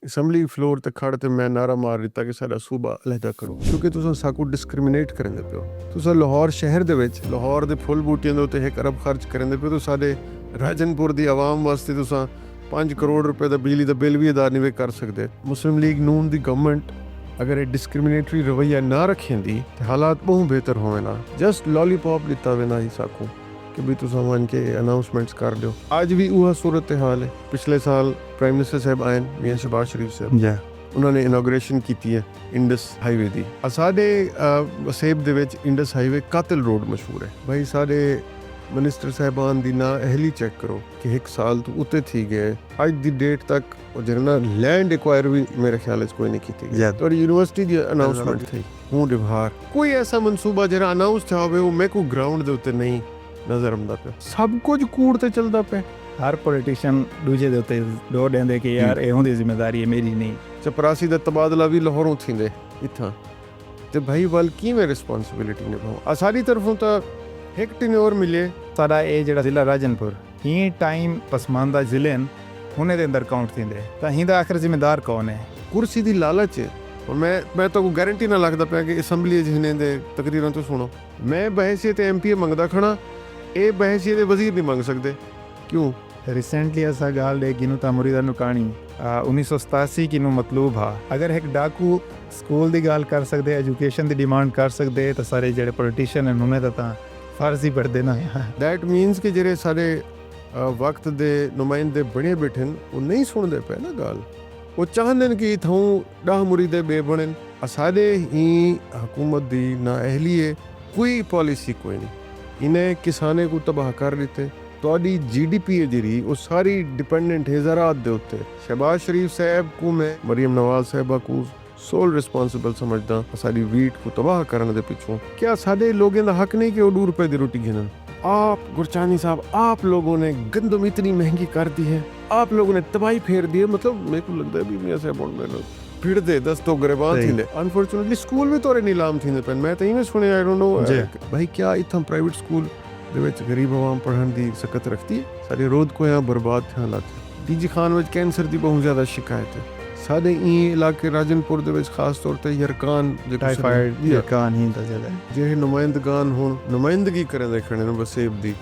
Assembly floor ते खड़ ते मैं नारा मार दिता कि साडा सूबा अलहदा करो, क्योंकि तुसां साकू डिस्क्रिमिनेट करदे पियो। तुसां लाहौर शहर दे विच लाहौर दे फुल बूटियां दे उत्ते 1 अरब खर्च करदे पियो, तो साडे राजनपुर दी आवाम वास्ते तुसां 5 करोड़ रुपए दा बिजली दा बिल भी अदा नहीं कर सकदे। मुस्लिम लीग नून दी गवर्नमेंट अगर ये डिस्क्रिमिनेटरी रवैया ना रखेंदी तो हालात बहुत बेहतर होवेना। जस्ट लॉलीपॉप दिता वे ना ही साकू कि भी तुसां वन के अनाउंसमेंट्स कर दियो। आज भी वह सूरत हाल है। पिछले साल प्राइम मिनिस्टर साहब आए मियां शहबाज शरीफ साहब, उन्होंने इनॉग्रेशन की है इंडस हाईवे दी। साडे वसेब दे विच इंडस हाईवे कातिल रोड मशहूर है भाई। साडे मिनिस्टर साहबान दी ना अहली चेक करो कि 1 साल तो उत्ते थी गए, आज दी डेट तक जिन्ना लैंड एक्वायर भी मेरे ख्याल कोई नहीं की थी। तो यूनिवर्सिटी दी अनाउंसमेंट थी हूँ रिवार कोई ऐसा मनसूबा जरा अनाउंस था वो मैं को ग्राउंड दे उत्ते नहीं नजर आंदा पे। सब कुछ कूड़ ते चलदा पे। हर पोलिटिशियन दूजे दे उत्ते डोर देंदे कि यार ए हुंदी जिम्मेदारी है मेरी नहीं। चपरासी दा तबादला भी लाहौरों थींदे इत्थां ते भाई वाल किवें रिस्पांसिबिलिटी निभाओ। असारी तरफों तो एक टेन्योर मिले। साडा ए जेड़ा जिला राजनपुर ही टाइम पसमानदा जिले न हुने दे अंदर काउंट थींदे तां हिंदा आखिर जिम्मेदार कौन है? कुर्सी दी लालच है। और मैं तो गारंटी ना लगदा पिया कि असैंबली जिने दे तकरीरां तो सुनो, मैं बहसीयत एमपी मंगदा खड़ा, ए बहसीयत वजीर नहीं मंग सकते क्यों? रिसेंटली असा गाल दे गिनू ता मुरीदा नु कहानी 1987 की नु मतलूब हा। अगर एक डाकू स्कूल दी गाल कर सकदे, एजुकेशन दी डिमांड कर सकदे तो सारे जेड़े पोलिटिशियन हैं उन्हें तां फर्ज ही बढ़ देना है। दैट मीन्स कि जेड़े सारे वक्त दे नुमाइंदे बने बैठे वो नहीं सुनते पे ना गाल। वो चाहते कि इथों 10 मुरीदे बे बने। साडे ही हुकूमत दी ना अहली है, कोई पॉलिसी कोई नहीं। इन्हें किसाने को तबाह कर दिते। तो GDP है जी वो सारी डिपेंडेंट है ज़राअत दे उत्ते। शहबाज शरीफ साहब को मैं मरियम नवाज साहबा को सोल रिस्पॉन्सिबल समझदा सारी वीट को तबाह करने दे पिछों। क्या साडे लोगों का हक नहीं कि वो 2 रुपए की रोटी गिनन? आप गुरचानी साहब, आप लोगों ने गंदम इतनी महंगी कर दी है, आप लोगों ने तबाही फेर दी है। मतलब मेरे को लगता है भी मियां साहब फिर दे 10 तो गरीबान थींदे। अनफॉर्चुनेटली स्कूल में तोरे नीलाम थींदे पेन। मैं तो इवें सुने आई डोंट नो भाई क्या इतना प्राइवेट स्कूल दे विच गरीब आवाम पढ़न दी सकत रखती है। सारी रोद को यहाँ बर्बाद थे हालात। डीजी खान विच कैंसर की बहुत ज़्यादा शिकायत है। साडे ई इलाके राजनपुर दे विच खास तौर ते यरकान टाइफाइड यरकान ही दा ज्यादा जेहे नुमाइंदगान होन नुमाइंदगी करें देखने न वसेब दी,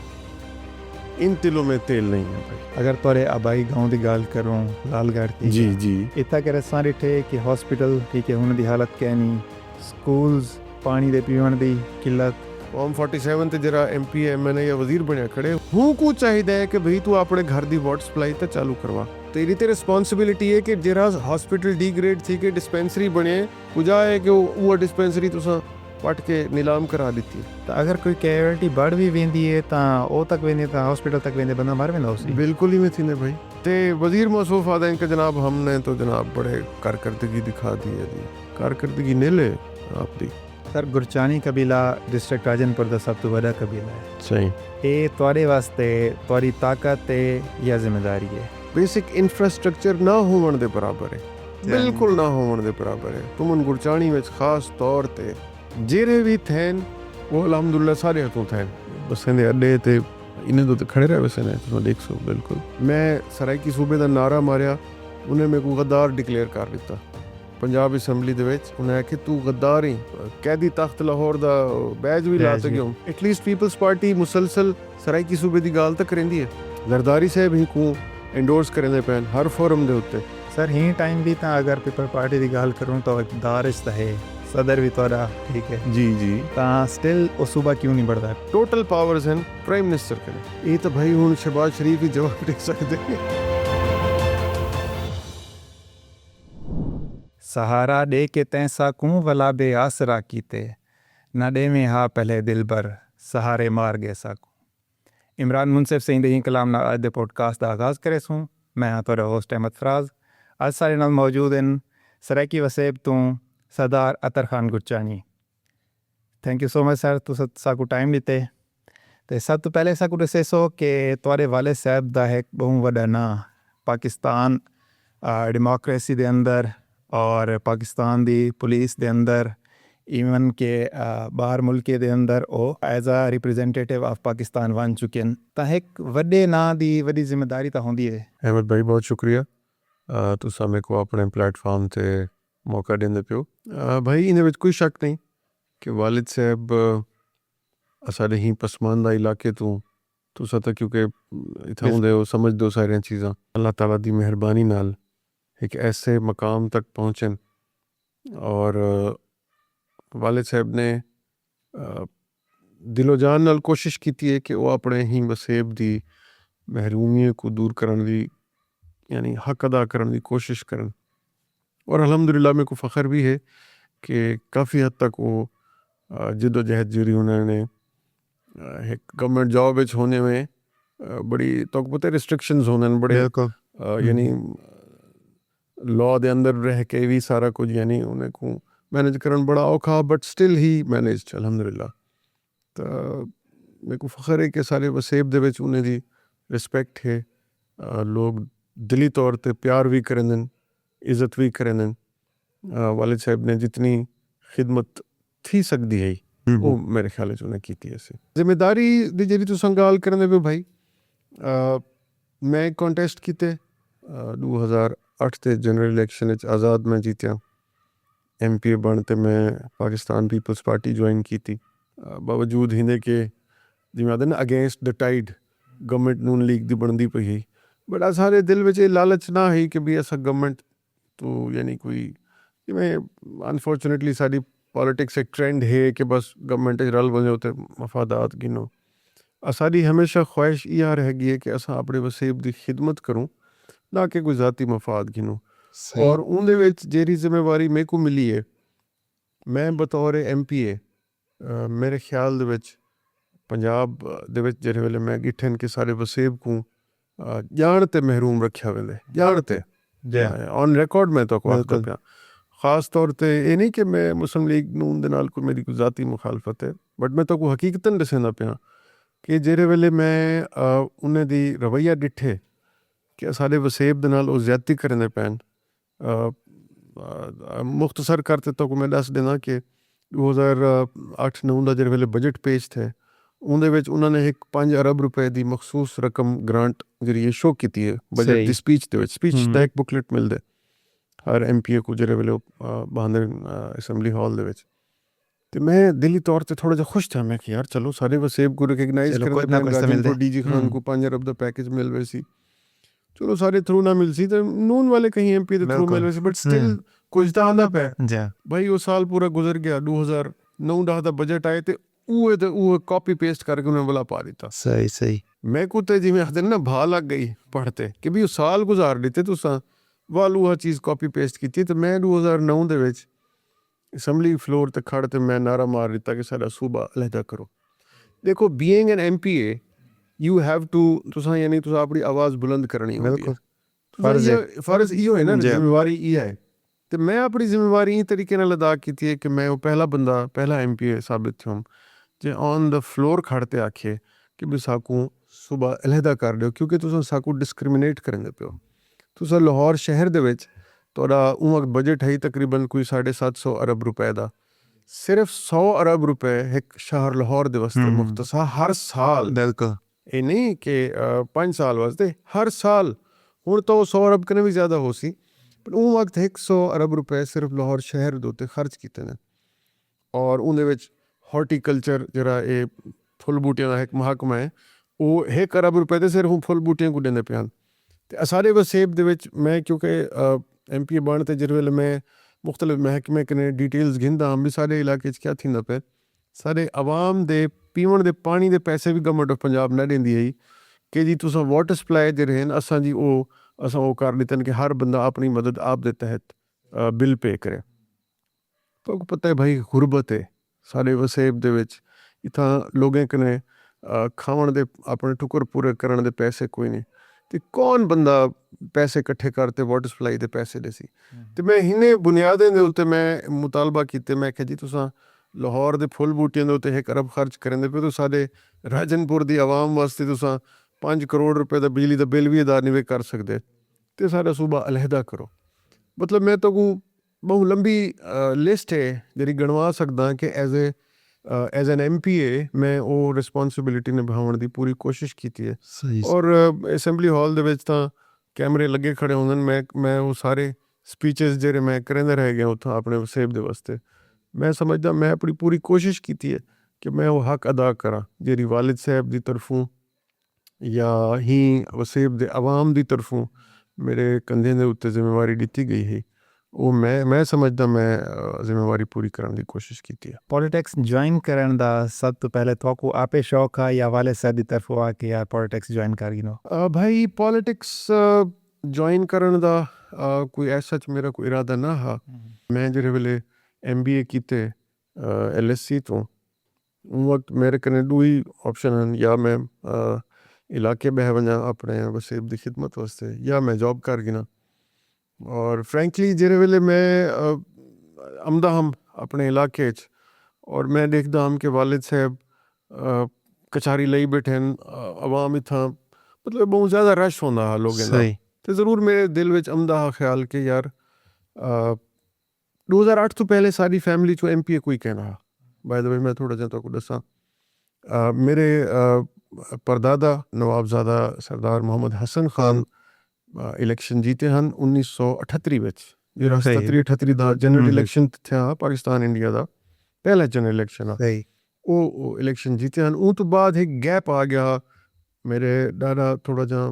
इन तिलों में तेल नहीं है भाई। अगर तोरे आबाई गांव दी गाल करूं लालगढ़ की जी इतना करे सारे थे कि हॉस्पिटल ठीक है उन्हां दी हालत कहनी, स्कूल्स पानी दे पीवन दी किल्लत। फॉर्म 47 ते जरा MP MNA या वजीर बनया खड़े हूँ को चाहिए है कि भाई तू अपने घर दी वाटर सप्लाई तो चालू करवा। तेरी ते रिस्पॉन्सिबिलिटी है कि जरा हॉस्पिटल डी ग्रेड थी कि डिस्पेंसरी बने कुजा है कि वो डिस्पेंसरी तुसा पट के नीलाम करा दी थी। तो अगर कोई कैजुअलिटी बढ़ भी वेंदी है ता ओ तक वेंदे ता हॉस्पिटल तक वेंदे बंदा मर वेंदा उसी। बिल्कुल ही में थी ने भाई। ते वजीर मौसूफ आदा इनका जनाब हमने तो जनाब बड़े कारकर्दगी दिखा दी है जी। कारकर्दगी ने ले आप दी। सर गुरचानी कबीला डिस्ट्रिक्ट राजनपुर दा सब तो बड़ा कबीला है। सही ए तोरे वास्ते तोरी ताकत है या जिम्मेदारी है? बेसिक इंफ्रास्ट्रक्चर ना होवन दे बराबर है, बिल्कुल ना होवन दे बराबर है। तुमन गुरचानी में खास तौर ते जेरे भी थैन वो अल्हम्दुलिल्लाह सारे हथों थैन बसें दे अड्डे ते इन्हें तो खड़े रहे वैसे ने तुम देख सो। बिल्कुल मैं सराइकी सूबे दा नारा मारिया, उन्हें मेरे को गद्दार डिक्लेयर कर दिता पंजाब असैंबली दे विच। उन्हें आखे तू गद्दार ही कैदी तख्त लाहौर दा बैज भी ला सके। एटलीस्ट पीपल्स पार्टी मुसलसल सराइकी सूबे दी गाल तक करेंदी है। जरदारी साहब ही को एंडोर्स करेंदे पैन हर फोरम दे उत्ते। सर ही टाइम भी ता अगर पीपल पार्टी दी गाल करूं तो इक़्तिदार है, सदर भी तोरा ठीक है जी ता स्टिल ओ सूबा क्यों नहीं बढ़ता? टोटल पावर्स हैं प्राइम मिनिस्टर के। ये तो भाई हुन शहबाज शरीफ ही जवाब दे सकते। सहारा दे के तैसा कूं वला बे आसरा कीते, न दे में हा पहले दिल भर सहारे मार गए साकू। इमरान मुनसिफ से ही कलाम ना आज दे पॉडकास्ट का आगाज़ करे सूँ। मैं हाँ तोरा होस्ट अहमद फराज। आज सारे नाल मौजूद हैं सराइकी वसेब तो Sardar Atar Khan Gurchani. Thank you so much sir तू साकू टाइम दिते। तो सब तो पहले साकू दसे सो कि तोरे वाले साहब दा एक बहुत वड्डा ना पाकिस्तान डेमोक्रेसी दे अंदर और पाकिस्तान दी पुलिस दे अंदर इवन के बाहर मुल्के दे अंदर ओ as a representative of Pakistan बन चुके हैं। तो एक वड्डे ना दी वड्डी जिम्मेदारी तो होंदी है। अहमद भाई बहुत शुक्रिया। तुसां मेरे को अपने प्लेटफार्म ते मौका देंदे पियो। भाई इहदे विच कोई शक नहीं कि वालिद साहब साडे ही पसमानदा इलाके तो तुसां तां क्योंकि इत्थै हुंदे हो समझदे हो सारियां चीज़ां। अल्लाह ताला दी मेहरबानी नाल एक ऐसे मकाम तक पहुँचन और वालिद साहब ने दिलो जान नाल कोशिश कीती है कि वह अपने ही वसेब दी महरूमियत को दूर करने दी यानी हक अदा करने की कोशिश करन। और अल्हम्दुलिल्लाह मेरे को फ़ख्र भी है कि काफ़ी हद तक वो जद्दोजहद जरी उन्होंने एक गवर्नमेंट जॉब विच होने में बड़ी तो पता रिस्ट्रिक्शंस होने बड़े यानी लॉ दे अंदर रह के भी सारा कुछ यानी उन्हें को मैनेज करना बड़ा औखा बट स्टिल ही मैनेज्ड अल्हम्दुलिल्लाह। तो मेरे को फ़ख्र है कि सारे वसेब दे विच उन्हें दी रिस्पेक्ट है, लोग दिली तौर पे प्यार भी करें इज़्ज़त भी करें। वालिद साहब ने जितनी खिदमत थी सकती है वो मेरे ख्याल च उन्हें कीती ऐसे जिम्मेदारी दी जेरी तुसां गल करदे पे भाई मैं कॉन्टेस्ट कीते 2008 ते जनरल इलेक्शन आज़ाद में जीत्या MP बनते मैं पाकिस्तान पीपल्स पार्टी ज्वाइन की थी बावजूद हिंदे के जिमें आदे ना against the tide government Noon league दी बनती पई है बट सारे दिल में लालच ना है कि भी ऐसा गवर्नमेंट तो यानी कोई जिमें अनफॉर्चुनेटली सारी पॉलिटिक्स एक ट्रेंड है कि बस गवर्नमेंट रल बने होते मफादात गिनो सारी हमेशा ख्वाहिश यह रह गई है कि असा अपने वसेब की खिदमत करूँ ना कि कोई ज़ाती मफाद गिनो। और उनदे विच जेरी जिम्मेवारी मेरे को मिली है मैं बतौर MPA मेरे ख्याल दे विच पंजाब दे विच जेरे वेले मैं गिठन के सारे वसेब को जान ते महरूम रखा वेंदे जान ते ऑन रिकॉर्ड में तो पिया ख़ास तौर पे ये नहीं कि मैं मुस्लिम लीग नून दे नाल कोई मेरी कोई ज़ाती मुखालफत है बट मैं तो को हकीकतन दसेंदा पिया कि जेरे वेले मैं उन्हें दी रवैया डिठे कि सारे वसेब दे नाल वो ज़्यादती करने पैन मुख्तसर करते तो को मैं दस देना कि 2008-9 का जेरे वेले बजट पेश थे उनदे विच उन्होंने एक 5 अरब रुपए की मखसूस रकम ग्रांट जरिए शो की है बजट की स्पीच दे विच स्पीच दा एक बुकलेट मिलदे हर MPA को जेरे वेले बहादुर असैम्बली हॉल दे विच ते मैं दिली तौर पे थोड़ा जा खुश था मैं कि यार चलो सारे वसेब को रिकग्नाइज करने DG खान को 5 अरब दा पैकेज मिल वैसी चलो सारे थ्रू ना मिल सी तो नून वाले कहीं MP दे थ्रू मिल वैसी बट स्टिल कुछ तो आंदा पे भाई वो साल पूरा गुजर गया 2009 दा बजट आए ते वो कॉपी पेस्ट करके उन्हें बोला पा दिता सही मैं को ते जिवें आखदे ना भा लग गई पढ़ते कि भी वो साल गुजार दिते तुसां वालू आ चीज़ कॉपी पेस्ट की तो मैं 2009 दे विच असैम्बली फ्लोर ते खड़ ते मैं नारा मार दिता कि साडा सूबा अलहदा करो। देखो being an MPA you have to तुसां यानी तुसां अपनी आवाज़ बुलंद करनी होंदी है फर्ज इहो है ना जिम्मेवारी इह है तो मैं अपनी जिम्मेवारी इस तरीके नाल अदा की है कि मैं वो पहला बंदा पहला MPA साबित थम जे ऑन द फ्लोर खड़ते आखे कि भी साकू सूबा अलहदा कर दो क्योंकि तुसां साकू डिस्क्रिमिनेट करेंदे पियो तुसां लाहौर शहर दे विच तोड़ा वक्त बजट है तकरीबन कोई 750 अरब रुपए का सिर्फ 100 अरब रुपए एक शहर लाहौर दे वास्ते मुख्तसा हर साल बिल्कुल ये नहीं कि 5 साल वास्ते हर साल हुण तो 100 अरब कने भी ज़्यादा हो सी पर वो वक्त 100 अरब रुपए सिर्फ लाहौर शहर दे उत्ते खर्च कीते ने और उनदे विच हॉर्टिकल्चर जरा ये फुल बूटियां दा एक महकमा है वो 1 अरब रुपए ते सिर्फ फुल बूटियां को देंदे पियां ते सारे वसेब दे विच मैं क्योंकि MPA बनते जिस वेले मैं मुख्तलिफ महकमे कने डिटेल्स गिनदा हम भी सारे इलाके क्या थींदा पे सारे आवाम दे पीवण दे पानी दे पैसे भी गवर्नमेंट ऑफ पंजाब ना देंदी है कि जी तुसां वाटर सप्लाई दे रहे असां जी असां वो कर दितन कि हर बंदा अपनी मदद आप दे तहत बिल पे करे तो पता है भाई गुरबत है सारे वसेब दे विच इत्थां लोगें कने खावण दे अपने टुकर पूरे करन दे पैसे कोई नहीं तो कौन बंदा पैसे इकट्ठे करते वाटर सप्लाई दे पैसे दे सी तो मैं इन्हें बुनियादें दे उत्ते मैं मुतालबा कीते मैं कि जी तुसां लाहौर दे फुल बूटियां दे उत्ते 1 अरब खर्च करेंदे पे तो साडे राजनपुर दी आवाम वास्ते तुसां 5 करोड़ रुपए दा बिजली दा बिल भी अदा नहीं कर सकदे ते साडा सूबा अलहदा करो मतलब मैं तो बहुत लंबी लिस्ट है जेरी गणवा सकदा कि एज एन MPA मैं वो रिस्पॉन्सिबिलिटी निभाउण दी पूरी कोशिश की है और असैम्बली हॉल दे विच तां कैमरे लगे खड़े होंगे, मैं वो सारे स्पीचेस जेरे मैं करेंदे रह गया उतना अपने वसेब दे वास्ते। मैं समझदा मैं अपनी पूरी कोशिश की है कि मैं वो हक अदा करा जेरी वालिद साहब दी तरफों या ही वसेब दे आवाम दी तरफों मेरे कंधे दे उत्ते जिम्मेवारी दी गई है। वो मैं समझदा मैं जिम्मेवारी पूरी करने की कोशिश की है। पॉलिटिक्स ज्वाइन करन दा सब तो पहले तो आपे शौक है या वाले साहब दी तरफों आके यार पॉलिटिक्स ज्वाइन कर गिनो? भाई पॉलिटिक्स ज्वाइन करन दा कोई ऐसा मेरा कोई इरादा ना हा। मैं जेरे वेले MBA कीते LSE तो उन वक्त मेरे कने दो ही ऑप्शन हैं, या मैं इलाके बह वजा अपने वसेब दी खिदमत वास्ते या मैं जॉब कर गिना। और फ्रैंकली जेरे वेले मैं आमदा हम अपने इलाके च और मैं देखदा हम के वालिद साहब कचारी लई बैठे अवाम इत्थां मतलब बहुत ज़्यादा रश होंदा हा लोगें दा। सही। ते ज़रूर मेरे दिल विच आमदा हा ख्याल के यार 2008 तो पहले सारी फैमिली चो MPA कोई कहना हा। बाय द वे मैं थोड़ा जा तो दसा मेरे परदादा नवाबजादा सरदार मोहम्मद हसन खान इलेक्शन जीते हैं 1938 विच। जेड़ा सही। 77-88 दा जनरल इलेक्शन था पाकिस्तान इंडिया दा पहला जनरल इलेक्शन आ। सही। वो इलेक्शन जीते हैं। उन तो बाद एक गैप आ गया मेरे दादा थोड़ा जा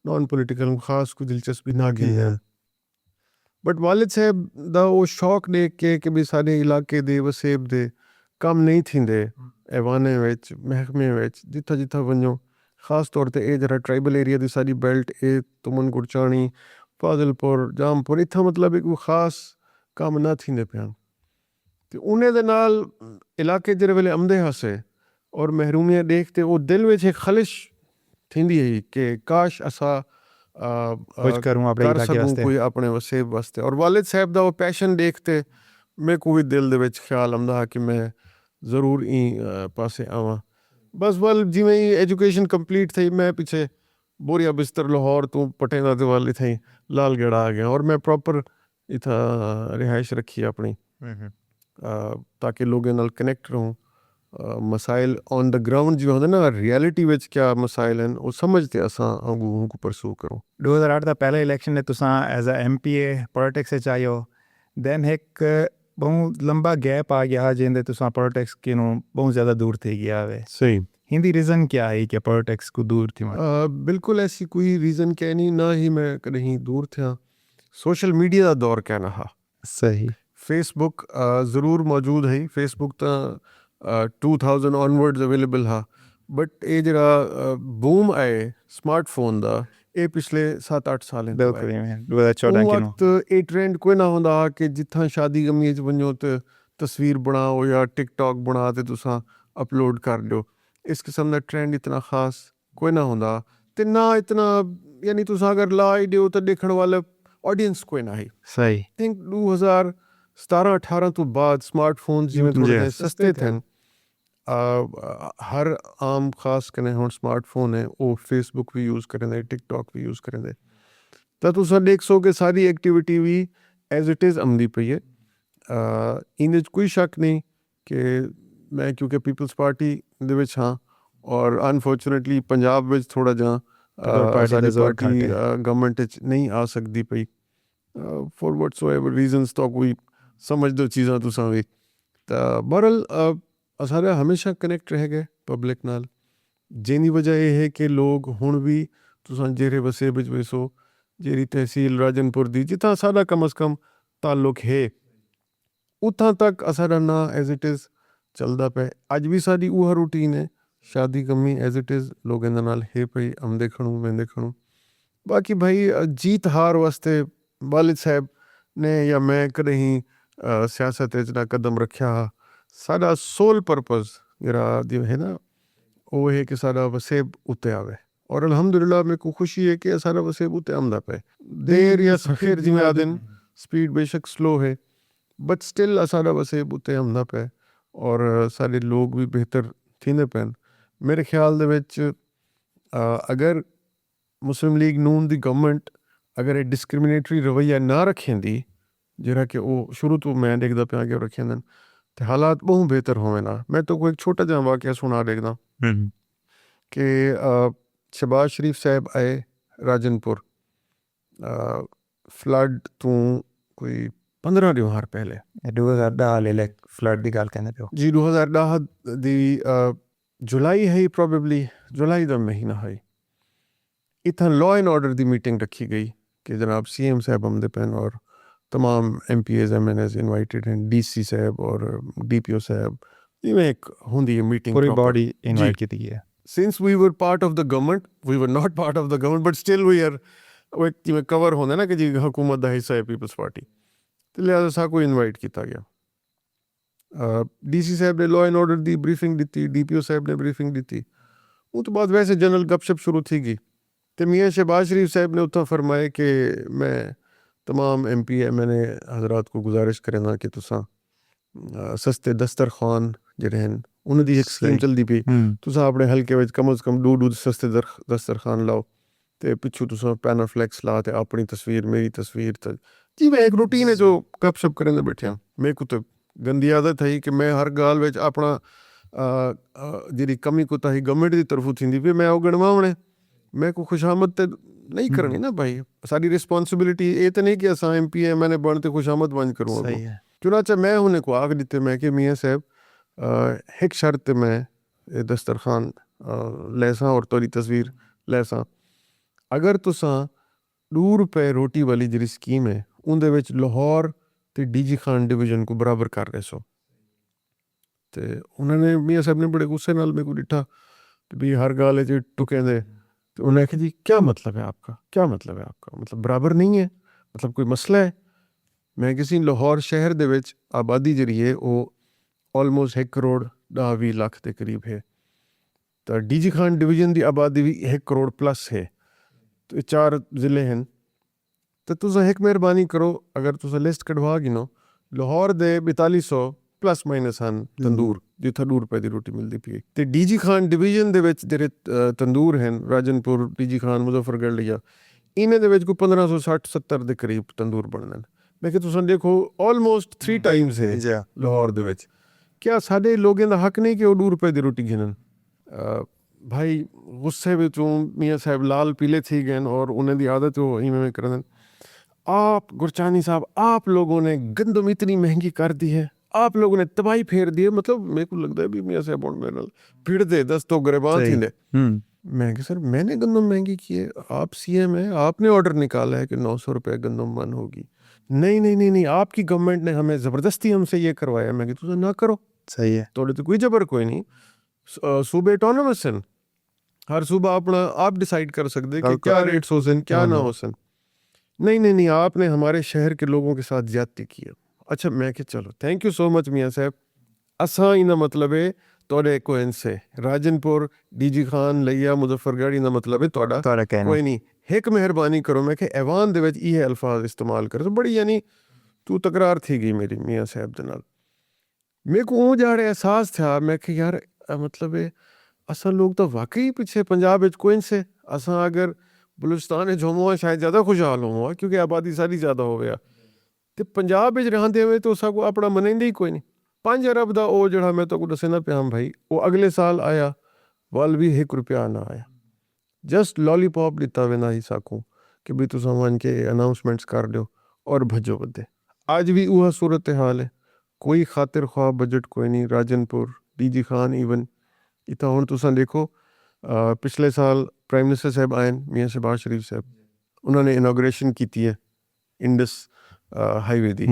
नॉन पॉलिटिकल खास कोई दिलचस्पी ना गिन। बट वालिद साहब दा वो शौक देख के भी सारे इलाके दे वसेब दे कम नहीं थींदे ऐवाने विच महकमे विच जिथा जिथा वञो खास तौर ते जरा ट्राइबल एरिया दी सारी बेल्ट तुमन गुरचाणी फाजिलपुर जामपुर इत्था मतलब एक खास कम ना थींदे पियान। ते उन्हें दे नाल इलाके जेरे वेले आमदे हासे और महरूमियां देखते वो दिल विच एक खलिश थींदी है कि काश असा कुछ करूं अपने कर इलाके सकूं वास्ते। कोई अपने वसेब वास्ते। और वालिद साहब दा वो पैशन देखते मैं कोई दिल दे विच ख्याल आमदा हा कि मैं ज़रूर ई पासे आवां। बस वल जिवें ही एजुकेशन कंप्लीट थी मैं पीछे बोरिया बिस्तर लाहौर तो पटेला दे वाली थी लालगढ़ आ गया और मैं प्रॉपर इथा रिहाइश रखी अपनी ताकि लोगों नाल कनेक्ट रहूं। मसाइल ऑन द ग्राउंड जो होंदे ना रियलिटी विच क्या मसाइल हैं वो समझते असां उनको परसू करूं। 2008 ਦਾ ਪਹਿਲਾ ਇਲੈਕਸ਼ਨ ਨੇ ਤੁਸੀਂ ਐਜ਼ ਅ MPA ਪੋਲਿਟਿਕਸ ਵਿੱਚ ਆਇਓ ਦੈਨ ਇੱਕ ਬਹੁਤ ਲੰਬਾ ਗੈਪ ਆ ਗਿਆ ਜਿੰਦੇ ਤੁਸੀਂ ਪੋਲਿਟਿਕਸ ਕਿਨੂੰ बहुत ज़्यादा दूर थी गया है। सही। हिंदी रीज़न क्या है कि पॉलिटिक्स को दूर थी? बिल्कुल ऐसी कोई रीज़न क्या नहीं ना ही मैं कहीं दूर था। सोशल मीडिया का दौर कहना हा। सही। फेसबुक ज़रूर मौजूद है। फेसबुक तो 2000 ऑनवर्ड्स अवेलेबल हा बट ये जरा बूम आए स्मार्टफोन दा ये पिछले 7-8 साल बिल्कुल 2014 के वक्त ये ट्रेंड कोई ना होंदा कि जिथा शादी गमी वनो तो तस्वीर बनाओ या टिकटॉक बना ते तुसा अपलोड कर दो। इस किस्म का ट्रेंड इतना खास कोई ना होंदा ते ना इतना यानी तुसा अगर लाई दो तो देखने वाले ऑडियंस कोई ना है। सही। थिंक 2017-18 तो बाद स्मार्टफोन जिमें थोड़े सस्ते थे हर आम खास कने हुण स्मार्टफोन है वो फेसबुक भी यूज़ करें टिकटॉक भी यूज़ करें तो तुसा देख सो कि सारी एक्टिविटी भी एज इट इज़ आमदी पई है। इन कोई शक नहीं कि मैं क्योंकि पीपल्स पार्टी दे विच हाँ और अनफॉर्चुनेटली पंजाब विच थोड़ा जा सारी पार्टी गवर्नमेंट नहीं आ सकती पई फॉर व्हाटसोएवर रीजनस तो कोई समझ दो चीज़ां तुसां भी तो बहरहाल सारे हमेशा कनेक्ट रह गए पब्लिक नाल जिनी वजह यह है कि लोग हुण भी तुसां जेरे वसे विच वेसो जेरी तहसील राजनपुर दी जिथा साडा कम अज़ कम ताल्लुक है उथा तक असाडा ना एज इट इज़ चलदा पे। अज भी साडी उहा रूटीन है शादी कमी एज इट इज़ लोगों दे नाल है पई आमदे खणूं वेंदे खणूं। बाकी भाई जीत हार वास्ते वालिद साहब ने या मैं कहीं सियासत ना कदम रखा हा। साडा सोल पर्पज़ जरा जो है ना वो है कि साडा वसेब उत्ते आवे और अल्हम्दुलिल्लाह मेरे को खुशी है कि सारा वसेब उत्ते आमदा पे देर या सखीर जिमें आदिन स्पीड बेशक स्लो है बट स्टिल सारा वसेब उत्ते आमदा पे और सारे लोग भी बेहतर थींदे पैन। मेरे ख्याल दे विच अगर मुस्लिम लीग नून दी गवर्नमेंट अगर ये डिस्क्रिमिनेटरी रवैया ना रखेंदी जरा कि वो शुरू तो मैं देखदा पे आगे रखेंदन तो हालात बहुत बेहतर होवे ना। मैं तो कोई एक छोटा जा वाकया सुना देखदा कि शहबाज शरीफ साहब आए राजनपुर ਫਲੱਡ ਤੋਂ ਕੋਈ 15 ਤਿਉਹਾਰ ਪਹਿਲੇ ਇਹ 2010 ਵਾਲੇ ਫਲੱਡ ਦੀ ਗੱਲ ਕਹਿੰਦੇ ਪਿਓ ਜੀ 2010 ਦੀ ਜੁਲਾਈ ਹੈ ਪ੍ਰੋਬੇਬਲੀ ਜੁਲਾਈ ਦਾ ਮਹੀਨਾ ਹੈ ਇੱਥੇ law and order the meeting ਰੱਖੀ ਗਈ ਕਿ ਜਨਾਬ CM ਸਾਹਿਬ ਆਉਂਦੇ ਪੈਣ ਔਰ तमाम MPs MNs ਇਨਵਾਈਟਡ ਹਨ DC ਸਾਹਿਬ ਔਰ DPO ਸਾਹਿਬ ਜਿਵੇਂ ਇੱਕ ਹੁੰਦੀ ਹੈ ਮੀਟਿੰਗ ਪੂਰੀ ਬਾਡੀ ਇਨਵਾਈਟ ਕੀਤੀ ਗਈ ਹੈ since we were part of the government we were not part of the government but still we are ਉਹ ਇੱਕ ਜਿਵੇਂ ਕਵਰ ਹੁੰਦਾ ਨਾ ਕਿ ਜੀ ਹਕੂਮਤ ਦਾ ਹਿੱਸਾ ਹੈ ਪੀਪਲਸ ਪਾਰਟੀ ਤੇ ਲਿਹਾਜ਼ਾ ਸਾਨੂੰ ਇਨਵਾਈਟ ਕੀਤਾ ਗਿਆ DC ਸਾਹਿਬ ਨੇ law and order the briefing ਦਿੱਤੀ DPO ਸਾਹਿਬ ਨੇ ਬਰੀਫਿੰਗ ਦਿੱਤੀ ਉਹ ਤੋਂ ਬਾਅਦ ਵੈਸੇ ਜਨਰਲ ਗੱਪਸ਼ਪ ਸ਼ੁਰੂ ਥੀ ਗਈ ਤੇ ਮੀਆਂ ਸ਼ਹਿਬਾਜ਼ ਸ਼ਰੀਫ ਸਾਹਿਬ ਨੇ ਉੱਥੋਂ ਫਰਮਾਏ ਕਿ ਮੈਂ तमाम MP MNA हजरात को गुजारिश करेंदा कि तुसां सस्ते दस्तरखान ਜਿਹੜੇ ਹਨ ਉਹਨਾਂ ਦੀ ਇੱਕ ਸਕੀਮ ਚੱਲਦੀ ਪਈ ਤੁਸੀਂ ਆਪਣੇ ਹਲਕੇ ਵਿੱਚ ਕਮ ਸੇ ਕਮ ਦੋ ਸਸਤੇ ਦਸਤਰਖਾਨ ਲਾਓ ਤੇ ਪਿੱਛੋਂ ਤੁਸੀਂ ਪੈਨਾਫਲੈਕਸ ਲਾ ਤੇ ਆਪਣੀ ਤਸਵੀਰ ਮੇਰੀ ਤਸਵੀਰ ਤਾਂ ਜਿਵੇਂ ਇੱਕ ਰੂਟੀਨ ਹੈ ਜੋ ਗੱਪਸ਼ਪ ਕਰਨ ਦੇ ਬੈਠਿਆ ਮੇਰੇ ਕੋ ਤਾਂ ਗੰਦੀ ਆਦਤ ਹੈ ਕਿ ਮੈਂ ਹਰ ਗੱਲ ਵਿੱਚ ਆਪਣਾ ਜਿਹੜੀ ਕਮੀ ਕੋਤਾਹੀ ਗਵਰਨਮੈਂਟ ਦੀ ਤਰਫੋਂ ਥੀਂਦੀ ਪਈ ਮੈਂ ਉਹ ਗਣਵਾਉਣੇ ਮੈਂ ਕੋ ਖੁਸ਼ਾਮਦ ਤੇ ਨਹੀਂ ਕਰਨੀ ਨਾ ਭਾਈ ਸਾਡੀ ਰਿਸਪੌਂਸਿਬਿਲਿਟੀ ਇਹ ਤਾਂ ਨਹੀਂ ਕਿ ਅਸਾਂ MP MNA ਬਣ ਤੇ ਖੁਸ਼ਾਮਦ ਬੰਦ ਕਰੂੰਗਾ ਚੁਨਾਚਾ ਮੈਂ ਹੁਣੇ ਕੋ ਆਖ ਦਿੱਤੇ ਮੈਂ ਕਿ ਮੀਆਂ ਸਾਹਿਬ ਇੱਕ ਸ਼ਰਤ ਤੇ ਮੈਂ ਇਹ ਦਸਤਰਖਾਨ ਲੈ ਸਾਂ ਔਰ ਤੁਹਾਡੀ ਤਸਵੀਰ ਲੈ ਸਾਂ ਅਗਰ ਤੁਸਾਂ ₹2 ਰੋਟੀ ਵਾਲੀ ਜਿਹੜੀ ਸਕੀਮ ਹੈ ਉਹਦੇ ਵਿੱਚ ਲਾਹੌਰ ਤੇ DG ਖਾਨ ਡਿਵੀਜ਼ਨ ਕੋ ਬਰਾਬਰ ਕਰ ਰਹੇ ਸੋ ਤੇ ਉਹਨਾਂ ਨੇ ਮੀਆਂ ਸਾਹਿਬ ਨੇ ਬੜੇ ਗੁੱਸੇ ਨਾਲ ਮੇਰੇ ਕੋ ਡਿੱਠਾ ਤੇ ਵੀ ਹਰ ਗੱਲ 'ਚ ਟੁਕੇ ਦੇ तो उन्होंने कहा जी क्या मतलब है आपका क्या मतलब है आपका मतलब बराबर नहीं है मतलब कोई मसला है मैं किसी लाहौर शहर दे विच आबादी जी है वो ऑलमोस्ट 1 करोड़ 20 लाख के करीब है तो DG खान डिवीजन की आबादी भी 1 करोड़ प्लस है तो 4 ज़िले हैं तो तुम एक मेहरबानी करो अगर तुम लिस्ट कढ़वा गिनो लाहौर दे 4200 प्लस माइनस हैं तंदूर जिथे ₹2 की रोटी मिलती पी तो DG खान डिवीजन ਦੇ ਵਿੱਚ ਜਿਹੜੇ ਤੰਦੂਰ ਹਨ ਰਾਜਨਪੁਰ DG ਖਾਨ ਮੁਜ਼ੱਫਰਗੜ੍ਹ ਲਿਆ ਇਹਨਾਂ ਦੇ ਵਿੱਚ ਕੋਈ 1560-70 ਦੇ ਕਰੀਬ ਤੰਦੂਰ ਬਣਨ ਮੈਂ ਕਿ ਤੁਸੀਂ ਦੇਖੋ ਆਲਮੋਸਟ 3 ਟਾਈਮਸ ਹੈ ਲਾਹੌਰ ਦੇ ਵਿੱਚ ਕਿਆ ਸਾਡੇ ਲੋਕਾਂ ਦਾ ਹੱਕ ਨਹੀਂ ਕਿ ਉਹ ₹2 ਦੀ ਰੋਟੀ ਗਿਣਨ ਭਾਈ ਗੁੱਸੇ ਵਿੱਚੋਂ ਮੀਆਂ ਸਾਹਿਬ ਲਾਲ ਪੀਲੇ ਥੀ ਗਏ ਔਰ ਉਹਨਾਂ ਦੀ ਆਦਤ ਉਹ ਇਵੇਂ ਕਰਨ आप गुरचानी साहब आप लोगों ने गंदम इतनी महंगी कर दी है आप लोगों ने तबाही फेर दी है मतलब मेरे को लगता है भी मियाँ साहब मेरे नाल फिर दे 10 तो गरेबान थी ने मैं कि सर मैंने गंदम महंगी की है आप CM है आपने ऑर्डर निकाला है कि ₹900 गंदम मन होगी नहीं नहीं नहीं नहीं आपकी गवर्नमेंट ने हमें ज़बरदस्ती हमसे ये करवाया मैं कि तुझे ना करो सही है थोड़े तो कोई जबर कोई नहीं सूबे ऑटोनमस हैं हर सूबा अपना आप डिसाइड कर सकते कि क्या रेट्स हो सन क्या ना हो सन नहीं नहीं नहीं आपने हमारे शहर के लोगों के साथ ज्यादती की है अच्छा मैं कि चलो थैंक यू सो मच मियाँ साहब असा इना मतलब है तोड़े कोइन से राजनपुर DG खान लिया मुजफ्फरगढ़ इना मतलब है तोड़ा कोई नहीं एक मेहरबानी करो मैं कि ऐवान दे विच ये अल्फाज इस्तेमाल कर तो बड़ी यानी तू तकरार थी गई मेरी मियाँ साहब दे नाल मेरे को ऊँ जाड़े एहसास था मैं कि यार मतलब है असा लोग तो वाकई पीछे पंजाब विच कोइन से असा अगर बलूचिस्तान जम्मू शायद ज़्यादा खुशहाल होवा क्योंकि आबादी सारी ज़्यादा हो गया तो पंजाब में रहते हुए तो सबको अपना मनाइंदा ही कोई नहीं 5 अरब का वो जड़ा मैं तो दसना पिया भाई वो अगले साल आया वाल भी ₹1 ना आया जस्ट लॉलीपॉप दिता वेंदा ही साकू कि भी तुम वन के अनाउंसमेंट्स कर दो और भजो बदे आज भी वह सूरत हाल है कोई खातिर ख्वाह बजट कोई नहीं राजनपुर DG खान ईवन इतना हूँ तुम देखो पिछले साल प्राइम मिनिस्टर साहब आए मियाँ शहबाज शरीफ साहब उन्होंने इनाग्रेशन की है इंडस हाईवे दी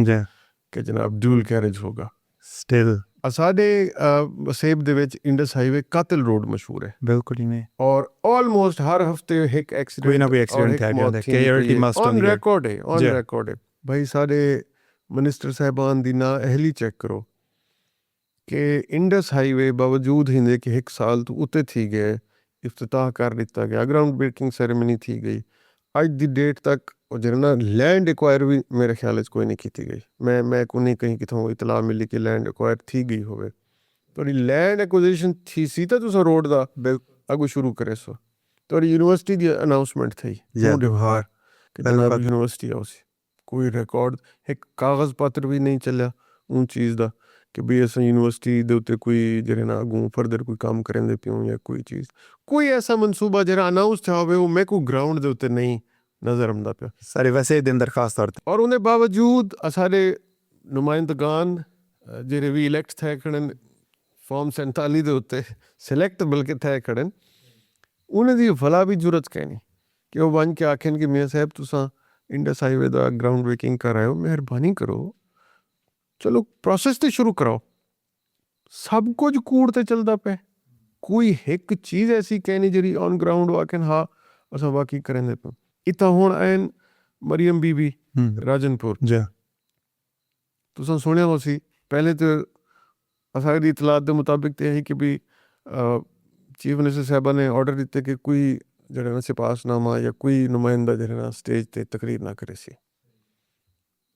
कि जनाब ड्यूल कैरेज होगा स्टिल साढ़े सेब दे विच इंडस हाईवे कातिल रोड मशहूर है बिल्कुल ही नहीं और ऑलमोस्ट हर हफ्ते एक एक्सीडेंट कोई ना कोई एक्सीडेंट है ऑन रिकॉर्ड है भाई साढ़े मिनिस्टर साहबान दी ना अहली चेक करो कि इंडस हाईवे बावजूद हिंदे कि 1 साल तो उत्ते थी गए इफ्तिताह कर दिता गया ग्राउंड ब्रेकिंग सेरेमनी थी गई अज दी डेट तक जरा लैंड एक्वायर भी मेरे ख्याल कोई नहीं की गई मैं को नहीं कहीं कितों इतला मिली कि लैंड एक्वायर थी गई होवे तो लैंड एक्विजिशन थी सी तो तुसा रोड दा अगू शुरू करे सो तो यूनिवर्सिटी की अनाउंसमेंट थी व्यवहार कि जनाब यूनिवर्सिटी आओ सी कोई रिकॉर्ड एक कागज़ पत्र भी नहीं चलिया उन चीज़ का कि भी अस यूनिवर्सिटी दे उत्ते कोई जरे ना अगू फर्दर कोई काम करेंदे पियों या कोई चीज़ कोई ऐसा मनसूबा जरा अनाउंस था होवे वो मैं को ग्राउंड दे उत्ते नहीं नज़र आंदा पिया। सारे वैसे दिन दरखास्त तौर ते और उन्हें बावजूद सारे नुमाइंदगान जेरे भी इलैक्ट थे खड़न फॉर्म 47 दे उत्ते सिलेक्ट बल्कि थे खड़न उन्हें दी भला भी जरूरत कहनी कि वो बन के आखन कि मियाँ साहब तुसा इंडस हाईवे दा ग्राउंड ब्रेकिंग कर रहे हो, मेहरबानी करो चलो प्रोसेस तो शुरू कराओ। सब कुछ कूड़ ते चलदा पे, कोई एक चीज़ ऐसी कहनी जरी ऑन ग्राउंड वाकन हाँ असा वाकई करें पे। इतना हुण आयन मरियम बीबी राजनपुर जी तुसा सुनिया होसी पहले तो असारी इतलात के मुताबिक तो है कि भी चीफ मिनिस्टर साहबा ने ऑर्डर दिते कि कोई जड़े ना सिपासनामा या कोई नुमाइंदा जड़े ना स्टेज ते तकरीर ना करे सी।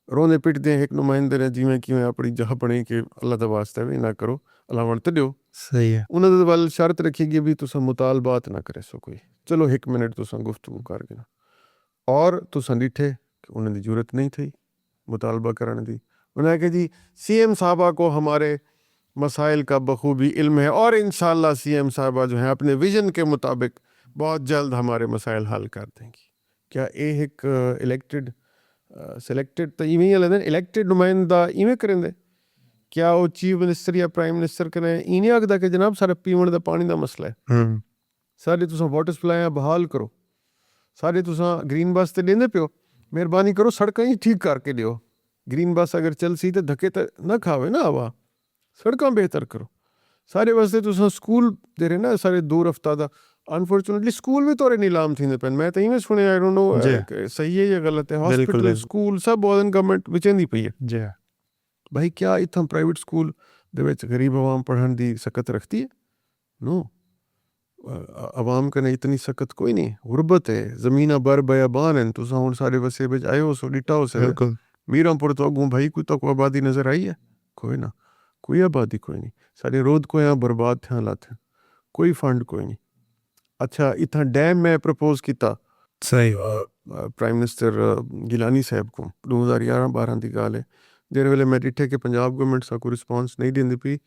रोने पिटते एक नुमाइंदे ने जिमें कि मैं अपनी जह बनी कि अल्लाह का वास्ता भी ना करो, अल्लाह वरत दियो। सही है। उन्होंने वाल शर्त रखी कि भी तुसा मुतालबात ना करे सो कोई, चलो 1 मिनट तुसा गुफ्तगू कर गया और तुसा डिठे कि उन्हें दी जरूरत नहीं थी मुतालबा करने दी। उन्होंने कहा जी सीएम साहबा को हमारे मसाइल का बखूबी इल्म है और इंशाल्लाह सीएम साहबा जो है अपने विजन के मुताबिक बहुत जल्द हमारे मसाइल हल कर देंगी। क्या ये एक इलेक्टेड सिलेक्टेड तो इवें ही इलेक्टेड नुमाइंदा इवें करेंदे? क्या वो चीफ मिनिस्टर या प्राइम मिनिस्टर कने इन्हें आखदा कि जनाब सारा पीवन दा पानी दा मसला है, सारे तुसा वाटर सप्लाई बहाल करो, सारे तुसा ग्रीन बस ते देंदे पियो, मेहरबानी करो सड़कें ही ठीक करके दियो। ग्रीन बस अगर चल सी तो धक्के तो ना खावे ना हवा, सड़कां बेहतर करो। सारे वास्ते तुसा स्कूल दे रहे ना सारे 2 हफ्ता दा अनफॉर्चुनेटली स्कूल भी तोरे नीलाम थींदे पेन। मैं तो इवें सुने आई डोंट नो सही है या गलत है। हॉस्पिटल स्कूल सब बहुत गवर्नमेंट विचेंदी पई है जी भाई। क्या इतना प्राइवेट स्कूल दे विच गरीब आवाम पढ़न दी सकत रखती है? नो, आवाम कने इतनी सकत कोई नहीं। गुरबत है, ज़मीना बर बयाबान हैं। तुसा हुण सारे वसे विच आए हो सो डिटा हो से मीरांपुर तो अगों भाई कोई तो आबादी नजर आई है? कोई ना, कोई आबादी कोई नहीं। सारे रोड को यहाँ बर्बाद थे हालात हैं, कोई फंड कोई नहीं। अच्छा इतना डैम मैं प्रपोज किया सही प्राइम मिनिस्टर गिलानी साहब को 2011-12 की गल है, जिस वेले मैं डिठे कि पंजाब गवर्नमेंट सा कोई रिस्पॉन्स नहीं देंदी पई।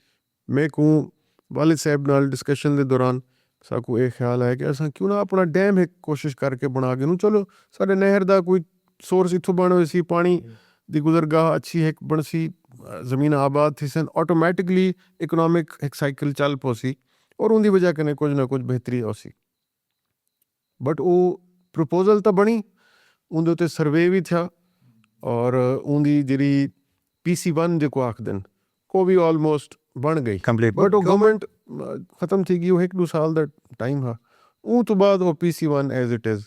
मैं को वालिद साहब नाल डिस्कशन के दौरान साकू ये ख्याल आया कि असा क्यों ना अपना डैम एक कोशिश करके बना के नूं चलो सारे नहर का कोई सोर्स इतों बन हो सी, पानी दी गुजरगाह अच्छी एक बन सी, जमीन आबाद थी सन, ऑटोमैटिकली इकनॉमिक एक साइकिल चल पोसी और उनकी वजह कने कुछ ना कुछ बेहतरी हो सी। बट वो प्रपोजल तो बनी, उनके उत्ते सर्वे भी था और उनकी जी PC1 जो आखदन को भी ऑलमोस्ट बन गई कंप्लीट, बट वो गवर्नमेंट खत्म थी गई। वो 1-2 साल का टाइम है, उस तो बाद वो PC1 एज इट इज़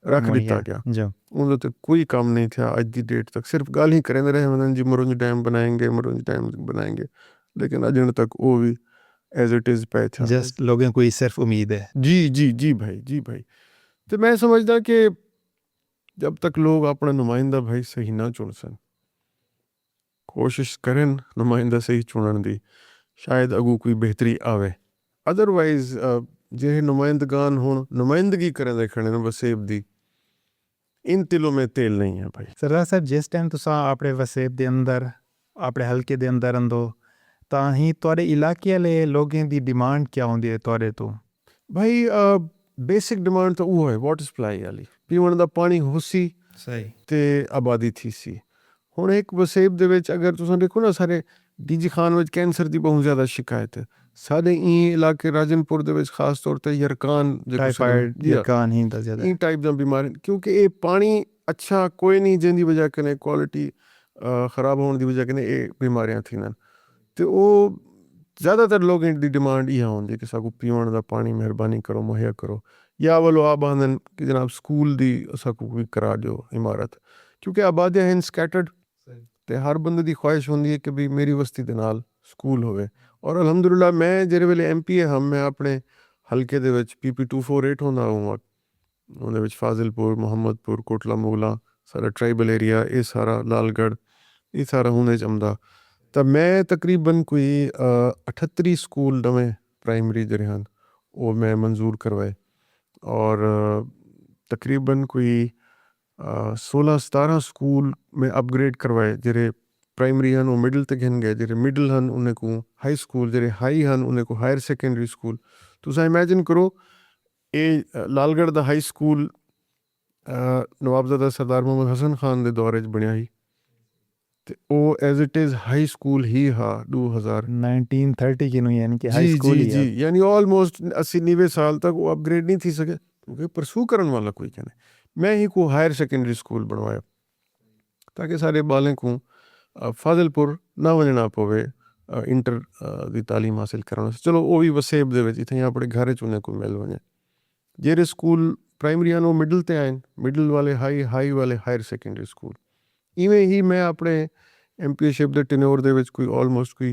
रख दिता गया। उनके उत्ते कोई काम नहीं था अज की डेट तक, सिर्फ गल ही करेंदे रहे मतलब जी मुरुंज डैम बनाएंगे, मुरुंज डैम बनाएंगे, लेकिन अजन तक वो भी एज इट इज़ पे था। जस्ट लोगों को सिर्फ उम्मीद है। जी जी जी भाई, जी भाई। तो मैं समझदा कि जब तक लोग अपना नुमाइंदा भाई सही ना चुन सन, कोशिश करें नुमाइंदा सही चुनने दी, शायद अगू कोई बेहतरी आवे। अदरवाइज जे नुमाइंदगान हुण नुमाइंदगी करें देखने न वसेब दी, इन तिलों में तेल नहीं है भाई। सरदार साहब जिस टाइम तुसा अपने वसेब के अंदर अपने हल्के के अंदर आंदो तां ही तुहाडे इलाके वाले लोगों की डिमांड क्या होंदी है तुहाडे तो? भाई बेसिक डिमांड तो वो है वाटर सप्लाई वाली, पीवन का पानी होसी सही ते आबादी थी सी। हुण एक वसेब दे विच अगर तुसां देखो ना सारे डीजी खान विच कैंसर की बहुत ज़्यादा शिकायत है। साढ़े ई इलाके राजनपुर दे विच खास तौर पर यरकान टाइफाइड यरकान ही ज़्यादा ई टाइप दा बीमारी, क्योंकि ये पानी अच्छा कोई नहीं जिंदी वजह कने क्वालिटी खराब होने की वजह कने ये बीमारियां थी। तो वो ज़्यादातर लोगों की डिमांड यह होंगी कि साकू पीवन का पानी मेहरबानी करो मुहैया करो, या वालो आप आंदन कि जनाब स्कूल दी साकू कोई करा दो इमारत, क्योंकि आबादियां हैं स्कैटर्ड ते हर बंदे की ख्वाहिश होंदी है कि भी मेरी बस्ती दे नाल स्कूल होवे। और अलहमदुलिल्लाह मैं जेरे वेले MP है हम मैं अपने हल्के दे विच PP248 होंदा हूँ, उहदे विच फाजिलपुर, मोहम्मदपुर, कोटला मुगला सारा ट्राइबल एरिया, ये सारा लालगढ़, ये सारा हुंदे जमदा। तब मैं तकरीबन कोई 78 स्कूल नवें प्राइमरी जरे हैं वो मैं मंजूर करवाए और तकरीबन कोई 16-17 स्कूल में अपग्रेड करवाए। जरे प्राइमरी हैं वो मिडल तक हैं गए, जरे मिडल हैं उन्हें को हाई स्कूल, जरे हाई हैं उन्हें को हायर सेकेंडरी स्कूल। तुसा इमेजिन करो ये लालगढ़ दा हाई स्कूल ਨਵਾਬਜ਼ਾਦਾ ਸਰਦਾਰ ਮੁਹੰਮਦ ਹਸਨ ਖਾਨ ਦੇ ਦੌਰ 'ਚ ਬਣਿਆ ਸੀ ਤੇ ਉਹ as it is high school ਹੀ ਹਾਂ 2000 1930 की नु यानी कि हाई स्कूल ही है। यानी ऑलमोस्ट 80-90 साल तक वो अपग्रेड नहीं थी सके क्योंकि परसू करने वाला कोई कहने मैं ही को हायर सेकेंडरी स्कूल बनवाया ताकि सारे बालें को फाजिलपुर ना वजना पवे इंटर की तालीम हासिल करना। चलो वो भी वसेब दे इतने अपने घर चुने को मिल वने जेरे स्कूल प्राइमरी वो मिडल ते आए मिडल वाले हाई वाले हायर सेकेंडरी स्कूल इवें ही मैं अपने एमपीशिप के टेन्योर दे विच कोई ऑलमोस्ट कोई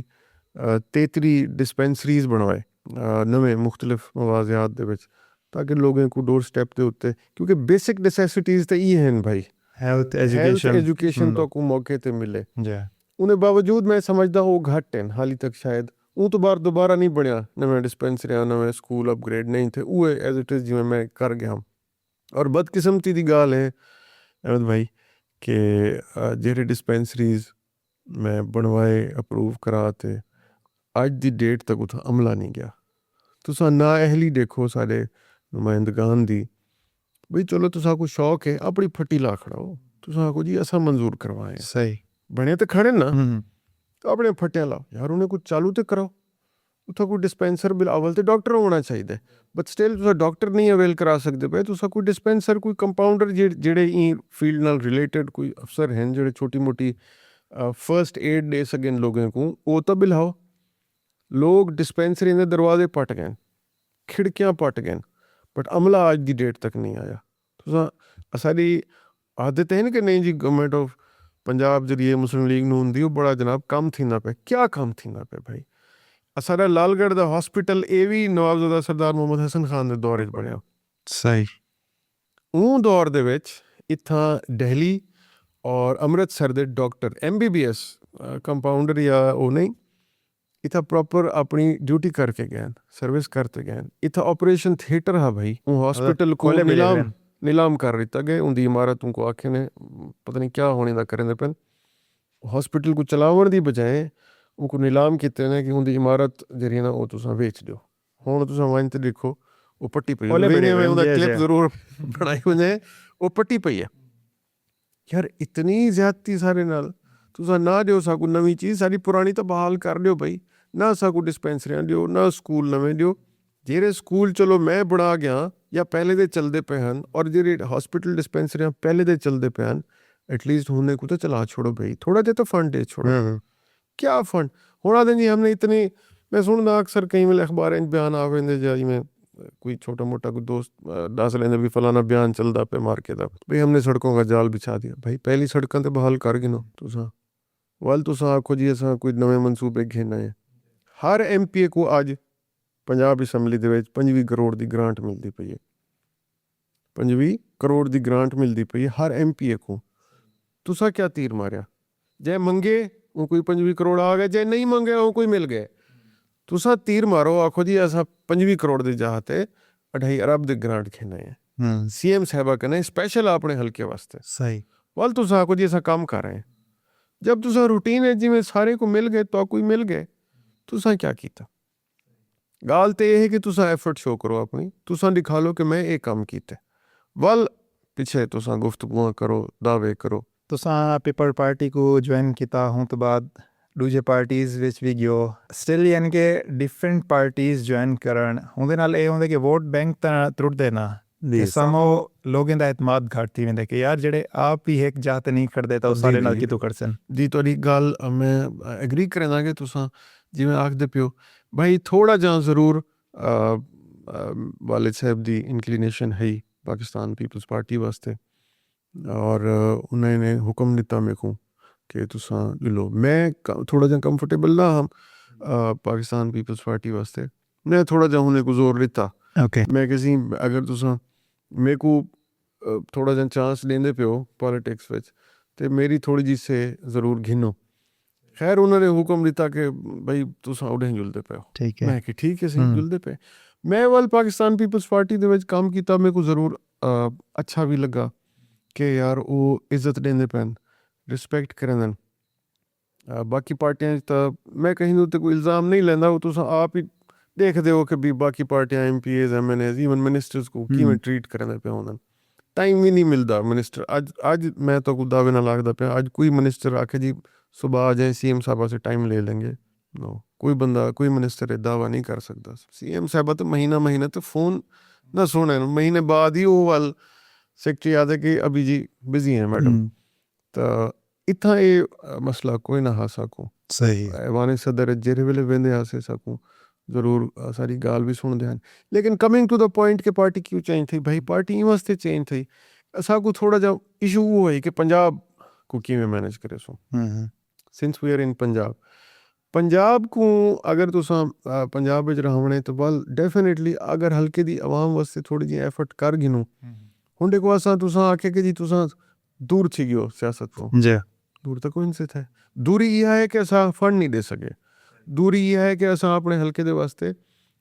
33 डिस्पेंसरीज बनवाए नवे मुख्तलिफ मवाजियात दे विच ताकि लोगों को डोर स्टैप के उत्ते क्योंकि बेसिक नेसेसिटीज़ तो ये हैं भाई हेल्थ एजुकेशन तो को मौके ते मिले उन्हें बावजूद मैं समझदा वो घट हैं हाली तक शायद वो तो बार दोबारा नहीं बनया नवे डिस्पेंसरियां नवे स्कूल अपग्रेड नहीं थे वो एज इट इज़ जिवें मैं कर गया और बदकिस्मती की गाल है अहमद भाई कि जेरे डिस्पेंसरीज मैं बनवाए अप्रूव कराते अज दी डेट तक उत्थां अमला नहीं गया। तुसां ना अहली देखो सारे नुमाइंदगान दी बई चलो तुसा को शौक है अपनी फट्टी ला खड़ाओ तुसा को जी असा मंजूर करवाए सही बने तो खड़े ना तो अपने फट्टियां लाओ यार उन्हें कुछ चालू तो कराओ उत्थां कोई डिस्पेंसर बिल अवल तो डॉक्टर होना चाहिए बट स्टिल तुसा डॉक्टर नहीं अवेल करा सकते पे तुसा कोई डिस्पेंसर कोई कंपाउंडर जेड़े ई फील्ड नाल रिलेटेड कोई अफसर हैं जेड़े छोटी मोटी फर्स्ट एड दे सकें लोगों को वो तो बिलाओ। लोग डिस्पेंसरी के दरवाजे पट गए खिड़कियाँ पट गए बट अमला आज की डेट तक नहीं आया। तुसा सारी आदत है ना कि नहीं जी गवर्नमेंट ऑफ पंजाब जरिए मुस्लिम लीग नूं हुंदी वो बड़ा जनाब कम थींदा पे क्या कम थींदा पे भाई सारा लालगढ़ का हॉस्पिटल ये भी नवाबजादा सरदार मुहम्मद हसन खान के दौर च बनया सही उन दौर दे विच इत्थां दिल्ली और अमृतसर के डॉक्टर MBBS कंपाउंडर या वो नहीं इतना प्रॉपर अपनी ड्यूटी करके गए सर्विस करते गए इतना ऑपरेशन थिएटर है भाई वो हॉस्पिटल को नीलाम कर दिता गया उनकी इमारत उनको आखे ने पता नहीं क्या होने का करें पे हॉस्पिटल को चलावन की बजाय उनको नीलाम किते ने कि उनकी इमारत जी ना वो तुसा बेच दो हुण तुसा वन ते देखो वो पट्टी पई क्लिप जरूर बनाई हुई वो पट्टी पई है यार इतनी ज्यादती सारे नाल तुसा ना दियो साकू नवी चीज़ सारी पुरानी तो बहाल कर दियो भाई ना साकू डिस्पेंसरियां दियो ना स्कूल नवे दियो जेरे स्कूल चलो मैं बना गया या पहले दे चलते पे हैं और जेरे हॉस्पिटल डिस्पेंसरियां पहले दे चलते पे हैं एटलीस्ट होने को तो चला छोड़ो भाई थोड़ा दे तो फंड दे छोड़ो क्या फंड होना दें जी हमने इतनी मैं सुनना अक्सर कई वाले अखबार बयान आवेंदे जी में कोई छोटा मोटा कोई दोस्त दस लेंदे भी फलाना बयान चलता पे मार्के का भाई हमने सड़कों का जाल बिछा दिया भाई पहली सड़कों तो बहाल कर गिनो तुसा वाल तुसा आखो जी असा कोई नवे मनसूबे घेना है हर MPA को अज पंजाब असैम्बली दे विच 25 करोड़ की ग्रांट मिलती पई है 25 करोड़ की ग्रांट मिलती पई है हर MPA को तुसा क्या तीर मारिया जे मंगे वो कोई 25 करोड़ आ गए जे नहीं मंगे वो कोई मिल गए तुसा तीर मारो आखो जी असा 25 करोड़ की जाते 2.5 अरब की ग्रांट घेना है CM साहबा कने स्पेशल अपने हल्के वास्ते सही वाल तुसा आखो जी असा काम कर रहे हैं जब तुसा रूटीन है जिमें सारे को मिल गए तो कोई मिल गए तुसा क्या किया गाल तो यह है कि तुसा एफर्ट शो करो अपनी तुसा दिखा लो कि मैं ये काम किया वाल पिछे तुसा गुफ्तगुआं करो दावे करो तुसा पीपल पार्टी को ज्वाइन किया हूँ तो बाद दूजे पार्टीज़ विच भी गयो स्टिल यानी कि डिफरेंट पार्टीज़ ज्वाइन करन उहदे नाल ये हुंदा कि वोट बैंक तां त्रुटदे ना समो लोगों का एतमाद घट थी वेंदे कि यार जेडे आप ही एक जात नहीं करदे तां सारे नाल कितों करसन जी तुहाडी गल मैं एग्री करेंदा कि तुसा जिवें आखदे पियो भाई थोड़ा जा जरूर वालिद साहब दी इंक्लिनेशन है पाकिस्तान पीपल्स पार्टी वास्ते और उन्होंने हुक्म दिता मेरे को कि तुसा लो मैं थोड़ा जा कंफर्टेबल ना हम पाकिस्तान पीपल्स पार्टी वास्ते मैं थोड़ा जा उन्हें को जोर दिता मैं किसी अगर तुसा मेरे को थोड़ा जा चांस देंदे पे हो पॉलिटिक्स विच ते मेरी थोड़ी जी से ज़रूर घिनो खैर उन्होंने हुक्म दिता कि भाई तुसा उड़े जुलते पे हो मैं कि ठीक है सही जुलते पे मैं वाल पाकिस्तान पीपल्स पार्टी दे विच काम किया मेरे को ज़रूर अच्छा भी लगा कि यार वो इज्जत देंदे पैन रिस्पेक्ट करें बाकी पार्टियां तो मैं कहीं तो कोई इल्ज़ाम नहीं लेंदा वो तुसा आप ही देखते हो कि भी बाकी पार्टियां MPAs MNAs इवन मिनिस्टर्स को किवें ट्रीट करें पे होंदन ਟਾਈਮ ਵੀ ਨਹੀਂ ਮਿਲਦਾ ਮਿਨਿਸਟਰ ਅੱਜ ਮੈਂ ਤਾਂ ਕੋਈ ਦਾਅਵੇ ਨਾਲ ਲੱਗਦਾ ਪਿਆ ਅੱਜ ਕੋਈ ਮਿਨਿਸਟਰ ਆਖੇ ਜੀ ਸੁਬਾਹ ਆ ਜਾਏ ਸੀਐਮ ਸਾਹਿਬਾ ਸੇ ਟਾਈਮ ਲੈ ਲੈਂਗੇ नो कोई बंदा कोई मिनिस्टर दावा नहीं कर सकता सीएम साहब तो महीना तो फ़ोन ना सुने महीने बाद ही वो वाल सेक्रेटरी याद है कि अभी जी बिजी हैं मैडम तो इतना ये मसला कोई ना हा सकूँ सही ऐवान सदर जेरे वेले वेंदे आसे सकूँ ज़रूर सारी गाल भी सुन हैं लेकिन कमिंग टू द पॉइंट के पार्टी क्यों चेंज थी भाई पार्टी वास्ते चेंज थी असा को थोड़ा जा इशू वो है कि पंजाब को किमें मैनेज करे so since we are in Punjab को अगर तुसां पंजाब विच रहने तो बल डेफिनेटली अगर हल्के दी आवाम वास्ते थोड़ी जी एफर्ट कर गिनूं हुण देखो असां तुसां आखे कि जी तुसां दूर थी गयो सियासत को जी दूर तो कोई से थे दूरी यह है कि असां फंड नहीं दे सके दूरी यह है कि असां अपने हल्के दे वास्ते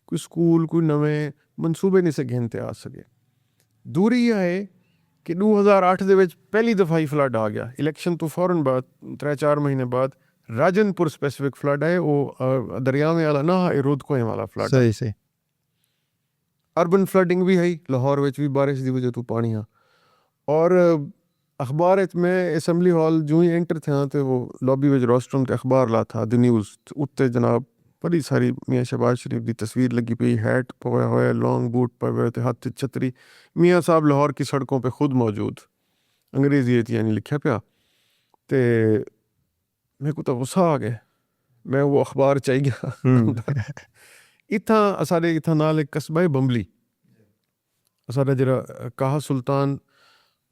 कोई स्कूल कोई नवें मनसूबे नहीं से घेनते आ सके दूरी यह है कि 2008 दे विच पहली दफ़ा ही फ्लड आ गया इलैक्शन तो फौरन बाद 3-4 महीने बाद राजनपुर स्पेसिफिक फ्लड है वो दरिया में वाला ना रोद कोहे वाला फ्लड सही सही अर्बन फ्लडिंग भी है लाहौर विच भी बारिश की वजह तो पानी है और अखबार में असैम्बली हॉल जो ही एंटर थे तो वो लॉबी विच रोस्ट्रम ते अखबार ला था द न्यूज़ उत्ते जनाब बड़ी सारी मियाँ शहबाज शरीफ की तस्वीर लगी पई हैट पवा हुआ लॉन्ग बूट पवे हुए थे हाथ छतरी मियाँ साहब लाहौर की सड़कों पे खुद मौजूद अंग्रेजी यानी लिखा पिया ते मेरे को तो गुस्सा आ गया मैं वो अखबार चाहिए गया इतना साढ़े इतना नाल एक कस्बा है बंबली साढ़ा जरा काहा सुल्तान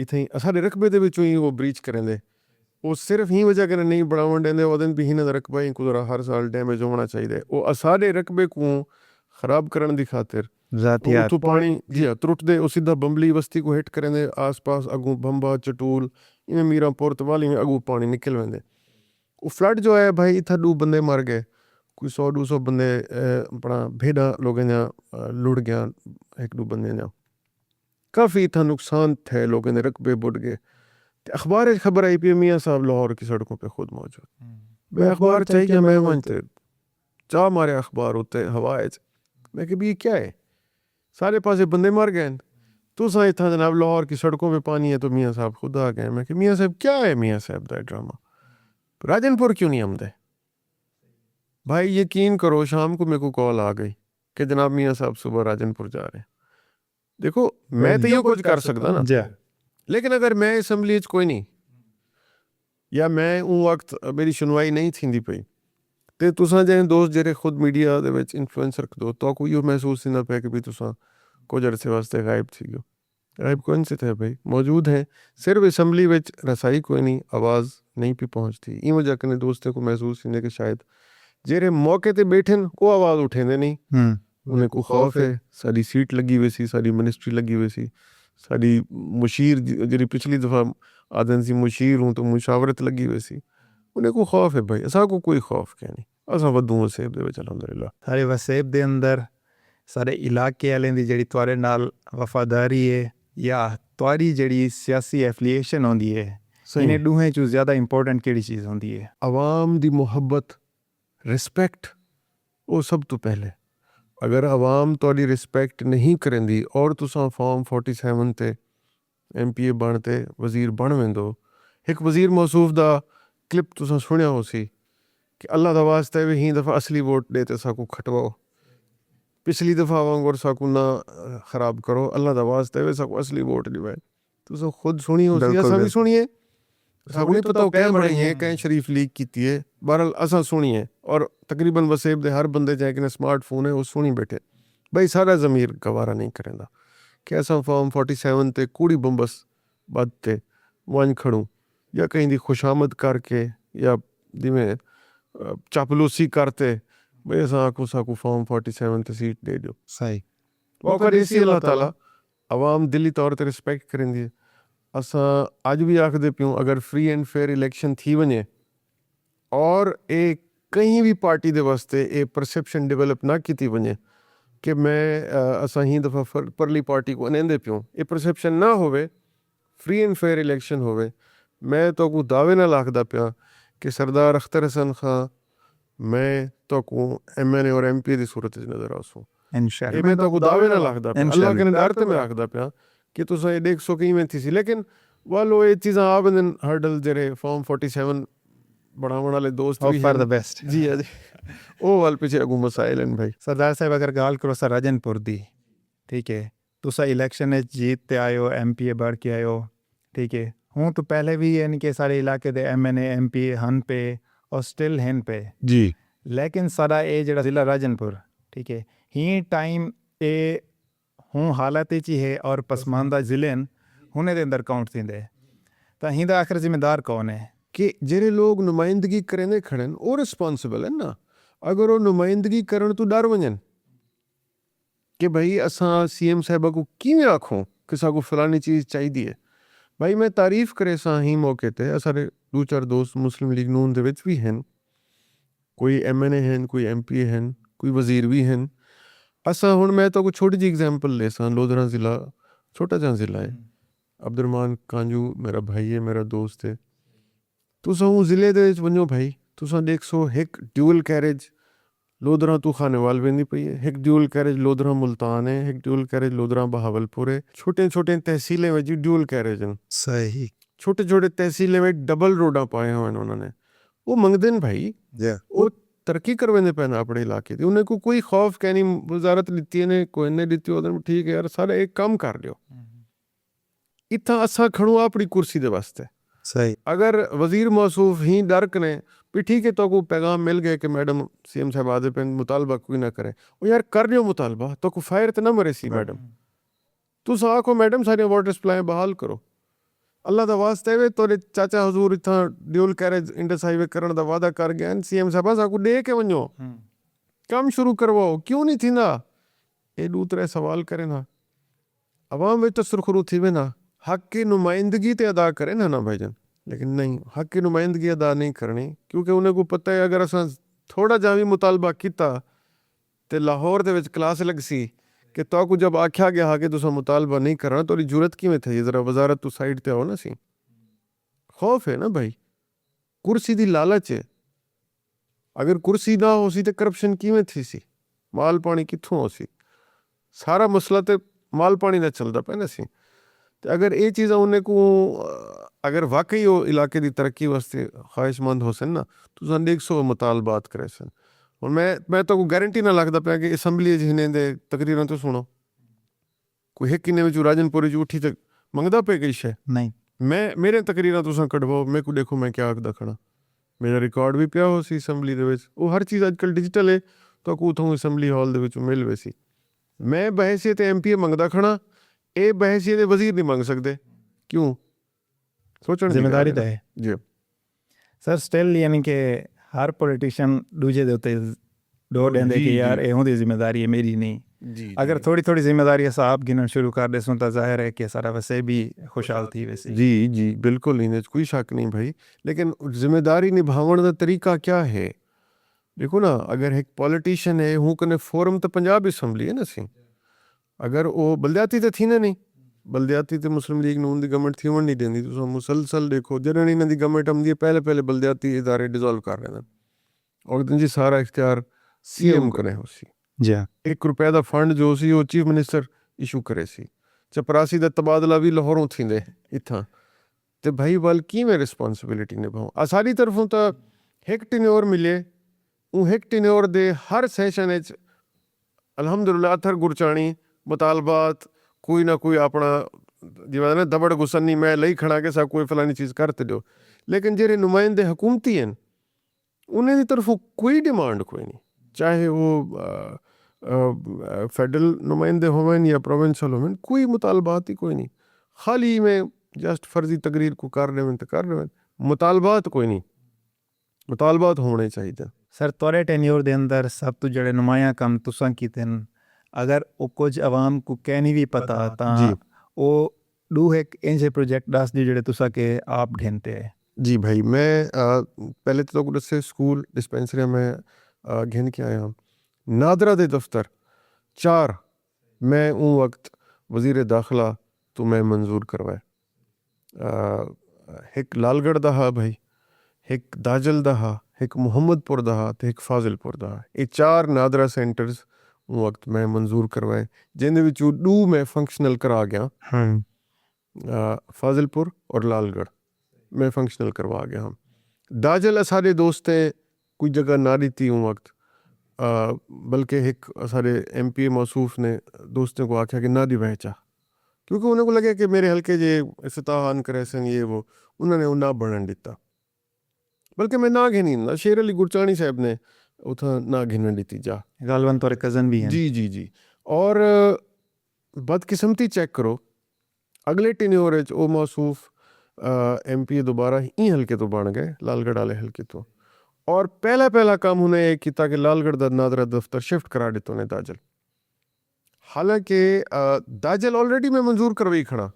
इतने साढ़े रकबे दे विचों ही वो ब्रीच करेंदे वो सिर्फ ही वजह करें नहीं बढ़ावन देंदे ओदन भी ही ना रकबा ही कुछ हर साल डैमेज होना चाहिए वो साढ़े रकबे को खराब करने की खातिर जातियात तो पानी जी त्रुट दे वो सीधा बंबली बस्ती को हिट करेंदे आस पास अगू बंबा चटूल इवें मीरापुर तवाली में अगू पानी निकल वेंदे वो फ्लड जो है भाई इतना 2 बंदे मर गए कोई 100-200 बंदे अपना भेड़ा लोगों ने लुढ़ गया 1-2 बंदे ने काफ़ी इतना नुकसान थे लोगों ने रकबे बुढ़ गए अखबार खबर आई पी मियाँ साहब लाहौर की सड़कों पे खुद मौजूद मैं अखबार चाहिए मैं वहाँ चाह मारे अखबार होते हवा मैं कि भी क्या है सारे पासे बंदे मर गए तो सा इतना जनाब लाहौर की सड़कों पे पानी है तो मियाँ साहब खुद आ गए मैं कि मियाँ साहब क्या है मियाँ साहब का ड्रामा राजनपुर क्यों नहीं आमदे भाई यकीन करो शाम को मेरे को कॉल आ गई कि जनाब मियाँ साहब सुबह राजनपुर जा रहे हैं देखो मैं तो ये कुछ कर सकता ना लेकिन अगर मैं असैम्बली कोई नहीं या मैं उन वक्त मेरी सुनवाई नहीं थी पई तो तुसां जे दोस्त जेरे खुद मीडिया दे विच इन्फ्लुएंस रख दो तो कोई महसूस नहीं पे कि भी तुसां कुछ अरसे वास्ते गायब थी गयो गायब कौन से थे भाई मौजूद हैं सिर्फ असैम्बली विच रसाई कोई नहीं आवाज़ नहीं भी पहुँचती इन वजह कने दोस्तों को महसूस थी कि शायद जेरे मौके ते बैठन वो आवाज़ उठेंदे नहीं उन्हें को खौफ है सारी सीट लगी हुई सी सारी मिनिस्ट्री लगी हुई सी सारी मुशीर जी पिछली दफ़ा आदन सी मुशीर हूँ तो मुशावरत लगी हुई सी उन्हें को खौफ है भाई असा को कोई खौफ क्या नहीं असा वधू वसेब दे विच अल्हम्दुलिल्लाह सारे वसेब दे अंदर सारे इलाके वालें दी जेड़ी तुआरे नाल वफादारी है या तुआरी जेड़ी सियासी एफिलिएशन होंदी है इन्हें दूहें चो ज़्यादा इंपॉर्टेंट केड़ी चीज़ होंदी है आवाम दी मोहब्बत रिस्पेक्ट वो सब तो पहले अगर आवाम तोड़ी रिस्पेक्ट नहीं करेंदी और तुसां फॉर्म 47 ते MPA बनते वज़ीर बन वेंदो एक वज़ीर मौसूफ दा क्लिप तुसां सुनिया हो सी कि अल्लाह दा वास्ते भी ही दफ़ा असली वोट देते साकू खटवाओ पिछली दफ़ा वांगुर साकू ना ख़राब करो अल्लाह दा वास्ते भी साकू असली वोट दिवाए तुसां खुद सुनी हो सी असां भी सुनिए साकू नहीं पता क्या बड़ी है कहीं शरीफ लीक की है बहरहाल असां सुनिए और तकरीबन वसेब दे हर बंदे चाहे कि स्मार्टफोन है वो सुनी बैठे भाई सारा ज़मीर गवारा नहीं करेंदा कि असां फॉर्म 47 ते कूड़ी बंबस बद ते वन खड़ूं या कहीं दी खुशामद करके या दिमें चापलूसी करते भाई असां को साकू फॉर्म 47 ते सीट दे दो सही मौका देसी अल्लाह ताला आवाम दिली तौर पर रिस्पेक्ट करेंदी है असां अज भी आखदे पियूं अगर फ्री एंड फेयर इलेक्शन थी वने और एक कहीं भी पार्टी दे वास्ते ये परसेप्शन डेवलप ना की वने कि मैं असां ही दफ़ा परली पार्टी को अनेंदे पियूं ये परसेप्शन ना होवे फ्री एंड फेयर इलेक्शन होवे मैं तो को दावे ना लाखदा पिया कि सरदार अख्तर हसन खां मैं तो को MNA और MP की सूरत नज़र आसूं इंशाअल्लाह मैं तो को दावे ना लाखदा पिया अल्लाह के डर ते मैं आखदा पिया कि तुसां ये 150 किवें थी सी, लेकिन वालो ये चीज़ां आ बंदन हर्डल जेरे फॉर्म 47 बढ़ावन वाले दोस्त Hope भी for हैं the best. जी जी ਉਹ ਵਾਲ ਪਿੱਛੇ ਅਗੂ ਮਸਾਇਲ ਹਨ ਭਾਈ। सरदार साहब अगर गाल करो सर राजनपुर दी, ठीक है, तुसा इलेक्शन जीत ते आयो, MP बढ़ के आयो, ठीक है, हूँ तो पहले भी यानी कि सारे इलाके दे MNA MP हन पे और स्टिल हैं पे जी लेकिन सारा ये जड़ा ज़िला राजनपुर, ठीक है, ही टाइम ए हूँ हालत ही है और पसमानदा ज़िले हुने दे अंदर काउंट थींदे, तो ही दा आखिर जिम्मेदार कौन है कि ਜਿਹੜੇ ਲੋਕ ਨੁਮਾਇੰਦਗੀ ਕਰਨੇ ਖੜਨ ਉਹ ਰਿਸਪੌਂਸਿਬਲ ਹੈ ਨਾ। ਅਗਰ ਉਹ ਨੁਮਾਇੰਦਗੀ ਕਰਨ ਤੋਂ ਡਰ ਵਜਨ ਕਿ ਭਾਈ ਅਸਾਂ CM ਸਾਹਿਬਾ ਕੋ ਕਿਵੇਂ ਆਖੋਂ ਕਿ ਸਾਕੋ ਫਲਾਨੀ ਚੀਜ਼ ਚਾਹੀਦੀ ਹੈ। ਭਾਈ ਮੈਂ ਤਾਰੀਫ ਕਰੇ ਸਾਂ ਹੀ ਮੌਕੇ ਤੇ ਸਾਰੇ ਦੋ ਚਾਰ ਦੋਸਤ ਮੁਸਲਿਮ ਲੀਗ ਨੂਨ ਦੇ ਵਿੱਚ ਵੀ ਹਨ, ਕੋਈ MNA ਹਨ, ਕੋਈ MP ਹਨ, ਕੋਈ ਵਜ਼ੀਰ ਵੀ ਹਨ। ਅਸਾਂ ਹੁਣ ਮੈਂ ਤਾਂ ਕੋਈ ਛੋਟੀ ਜਿਹੀ ਐਗਜ਼ਾਮਪਲ ਲੈ ਸਾਂ, ਲੋਧਰਾ ਜ਼ਿਲ੍ਹਾ ਛੋਟਾ ਜਿਹਾ ਜ਼ਿਲ੍ਹਾ ਹੈ, ਅਬਦੁਰਮਾਨ ਕਾਂਜੂ ਮੇਰਾ ਭਾਈ ਹੈ, ਮੇਰਾ ਦੋਸਤ ਹੈ। तुसां उस ज़िले दे विच वञो भाई, तुसां 101 ड्यूल कैरेज लोधरा तू खानेवाल वेंदी पई है, एक ड्यूल कैरेज लोधरा मुल्तान है, एक ड्यूल कैरेज लोधरा बहावलपुर है। छोटे छोटे तहसीलें में जी ड्यूल कैरेज हैं, सही, छोटे छोटे तहसीलें में डबल रोडा पाए हुए हैं उन्होंने। वो मंगदे न भाई, वो तरक्की करवाने पैना अपने इलाके की। उन्हें को कोई खौफ कहनी वजारत लिती है ने कोई ने लिती हो, ठीक है यार सारे एक काम कर लियो। इतना असा खड़ो अपनी कुर्सी दे वास्ते सही। अगर वज़ीर मौसूफ ही डर कने भी ठीक है तो को पैगाम मिल गए कि मैडम CM साहब आदे पे मुतालबा कोई ना करे, वो यार कर लियो मुतालबा तो को फायर तो ना मरे सी मैडम। तुस आखो मैडम सारे वाटर सप्लाई बहाल करो, अल्लाह दा वास्ते वे तोरे चाचा हजूर इतना ड्यूल कैरेज इंडस हाईवे करने दा वादा कर गए CM साहब साकू दे के वञो काम शुरू करवाओ, क्यों नहीं थी ना ये दूसरे सवाल करे ना अवाम में तो सुरखरू थी वे ना हक की नुमाइंदगी तो अदा करें ना भाईजान, लेकिन नहीं हक की नुमाइंदगी अदा नहीं करनी क्योंकि उन्हें को पता है अगर असा थोड़ा जा भी मुतालबा किया तो लाहौर दे विच क्लास लग सी कि तो को जब आख्या गया कि तुसा मुतालबा नहीं करना तो जरूरत किमें थी, जरा वजारत तो साइड ते आओ ना सी। खौफ है ना भाई, कुर्सी दी लालच है, अगर कुर्सी ना हो सी तो करप्शन किमें थी सी, माल पानी कित्थों हो सी, सारा मसला तो माल पानी ना चलता पे ना सी। तो अगर ये चीज़ा उन्हें को अगर वाकई वो इलाके की तरक्की वास्ते ख्वाहिशमंद हो सन ना तो सन 100 मुतालबात करे सन। और मैं तो गारंटी ना लगता पाया कि असैम्बली जिन्हें दे तकरीरां तो सुनो कोई एक किन्ने में राजनपुर उठी तक मंगदा पे गई शे नहीं, मैं मेरे तकरीरां तुसां कढवाओ, मेरे को देखो मैं क्या आखदा खड़ा, मेरा रिकॉर्ड भी पिया हो सी असैम्बली दे विच, वो हर चीज़ अजकल डिजिटल है तो को उथों असैम्बली हॉल दे विच मिल वे सी। मैं बहसीयत MP मंगदा खड़ा, ये बहसीयत वजीर नहीं मंग सकते, क्यों सोचने जिम्मेदारी तो है जी सर। स्टिल यानी कि हर पॉलिटिशियन दूजे दे उत्ते डोर देंदे कि यार ये होंदी जिम्मेदारी है मेरी नहीं। जी अगर थोड़ी थोड़ी जिम्मेदारी असा आप गिनना शुरू कर दे तो जाहिर है कि सारा वैसे भी खुशहाल थी वैसे। जी जी बिल्कुल नहीं, कोई शक नहीं भाई, लेकिन जिम्मेदारी निभावन का तरीका क्या है? देखो ना, अगर एक पॉलिटिशियन है हूँ कने फोरम तो पंजाब असैम्बली है ना सी, अगर वो बलदियाती तो थी ना नहीं, बलदियाती तो मुस्लिम लीग नून की गवर्नमेंट थी नहीं देंदी, तो मुसलसल देखो जरा इन्हों की गवर्नमेंट आती है पहले पहले बलदियाती इदारे डिजोल्व कर रहे हैं और जी सारा इख्तियार CM कने हो सी। जी ₹1 का फंड जो सी वो चीफ मिनिस्टर इशू करे सी, चपरासी का तबादला भी लाहौरों थींदे इत्थां ते भाई वाल किवें रिस्पॉन्सिबिलिटी निभाओ। सारी तरफों तो एक टेन्योर मिले, वो एक टेन्योर दे हर सैशन अलहमदुलिल्लाह अथर गुरचाणी मुतालबात कोई ना कोई अपना जिवें ना दबड़ गुस्सा नहीं मैं लई खड़ा के सा कोई फलानी चीज़ करते दो, लेकिन जेरे नुमाइंदे हुकूमती हैं उन्हें दी तरफों कोई डिमांड कोई नहीं, चाहे वो फेडरल नुमाइंदे होवें या प्रोविंशियल होवें, कोई मुतालबात ही कोई नहीं, खाली में जस्ट फर्जी तकरीर को कर रहे तो कर रहे, मुतालबात कोई नहीं, मुतालबात होने चाहिए। सर तोरे टेन्योर दे अंदर सब तो जड़े नुमाया कम तुसां कीते न, अगर वो कुछ आवाम को कहनी भी पता तां वो दू एक इंजे प्रोजेक्ट दस दी जड़े तुसा के आप ढेंते हैं। जी भाई मैं पहले तो से स्कूल डिस्पेंसरी में घेन के आया हूँ, नादरा दे दफ्तर 4 मैं उन वक्त वज़ीर दाखिला तो मैं मंजूर करवाए, एक लालगढ़ दा हा भाई, एक दाजल दा हा, एक मुहम्मदपुर दा हा ते एक फाजिलपुर दा हा, ये 4 नादरा सेंटर्स उस वक्त मैं मंजूर करवाए जिन्हें विचों 2 मैं फंक्शनल करा गया फाजिलपुर और लालगढ़ मैं फंक्शनल करवा गया हम दाजल सारे दोस्त कोई जगह ना दी थी उस वक्त बल्कि एक सारे MP मौसूफ ने दोस्तों को आख्या कि ना दी बहचा क्योंकि उन्हें को लगे कि मेरे हल्के जे इफ्ताहान करे सन ये वो उन्होंने ना बनन दिता बल्कि मैं ना घिनी ना शेर अली गुरचानी साहब ने उथा ना घिनन दी जा गालवन तोरे कज़न भी हैं जी और बदकिस्मती चेक करो अगले टेन्योर वो मौसूफ MP दोबारा ही हल्के तो बन गए लालगढ़ वाले हल्के तो और पहला काम उन्हें ये किया कि लालगढ़ दा नादरा दफ्तर शिफ्ट करा दिता उन्हें दाजल हालांकि दाजल ऑलरेडी मैं मंजूर करवाई खड़ा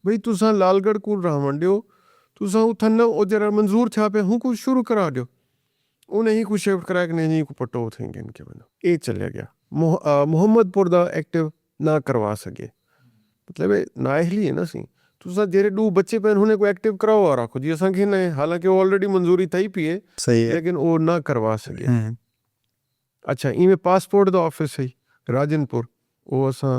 भाई तुसा लालगढ़ को रहवन दियो तुसा उथन ओ जरा मंजूर था पे हूँ कुछ शुरू करा दियो उन्हें ही कुछ शिफ्ट करा कि नहीं को पट्टो उठेंगे इनके बनो ये चलिया गया मोहम्मदपुर दा एक्टिव ना करवा सके मतलब नाअहली है ना सी तुसा जेरे 2 बच्चे पैन होने को एक्टिव कराओ आ रखो जी असा घिने हालांकि ऑलरेडी मंजूरी थी पी है सही है लेकिन वो ना करवा सके अच्छा इमें पासपोर्ट दा ऑफिस है राजनपुर वो असा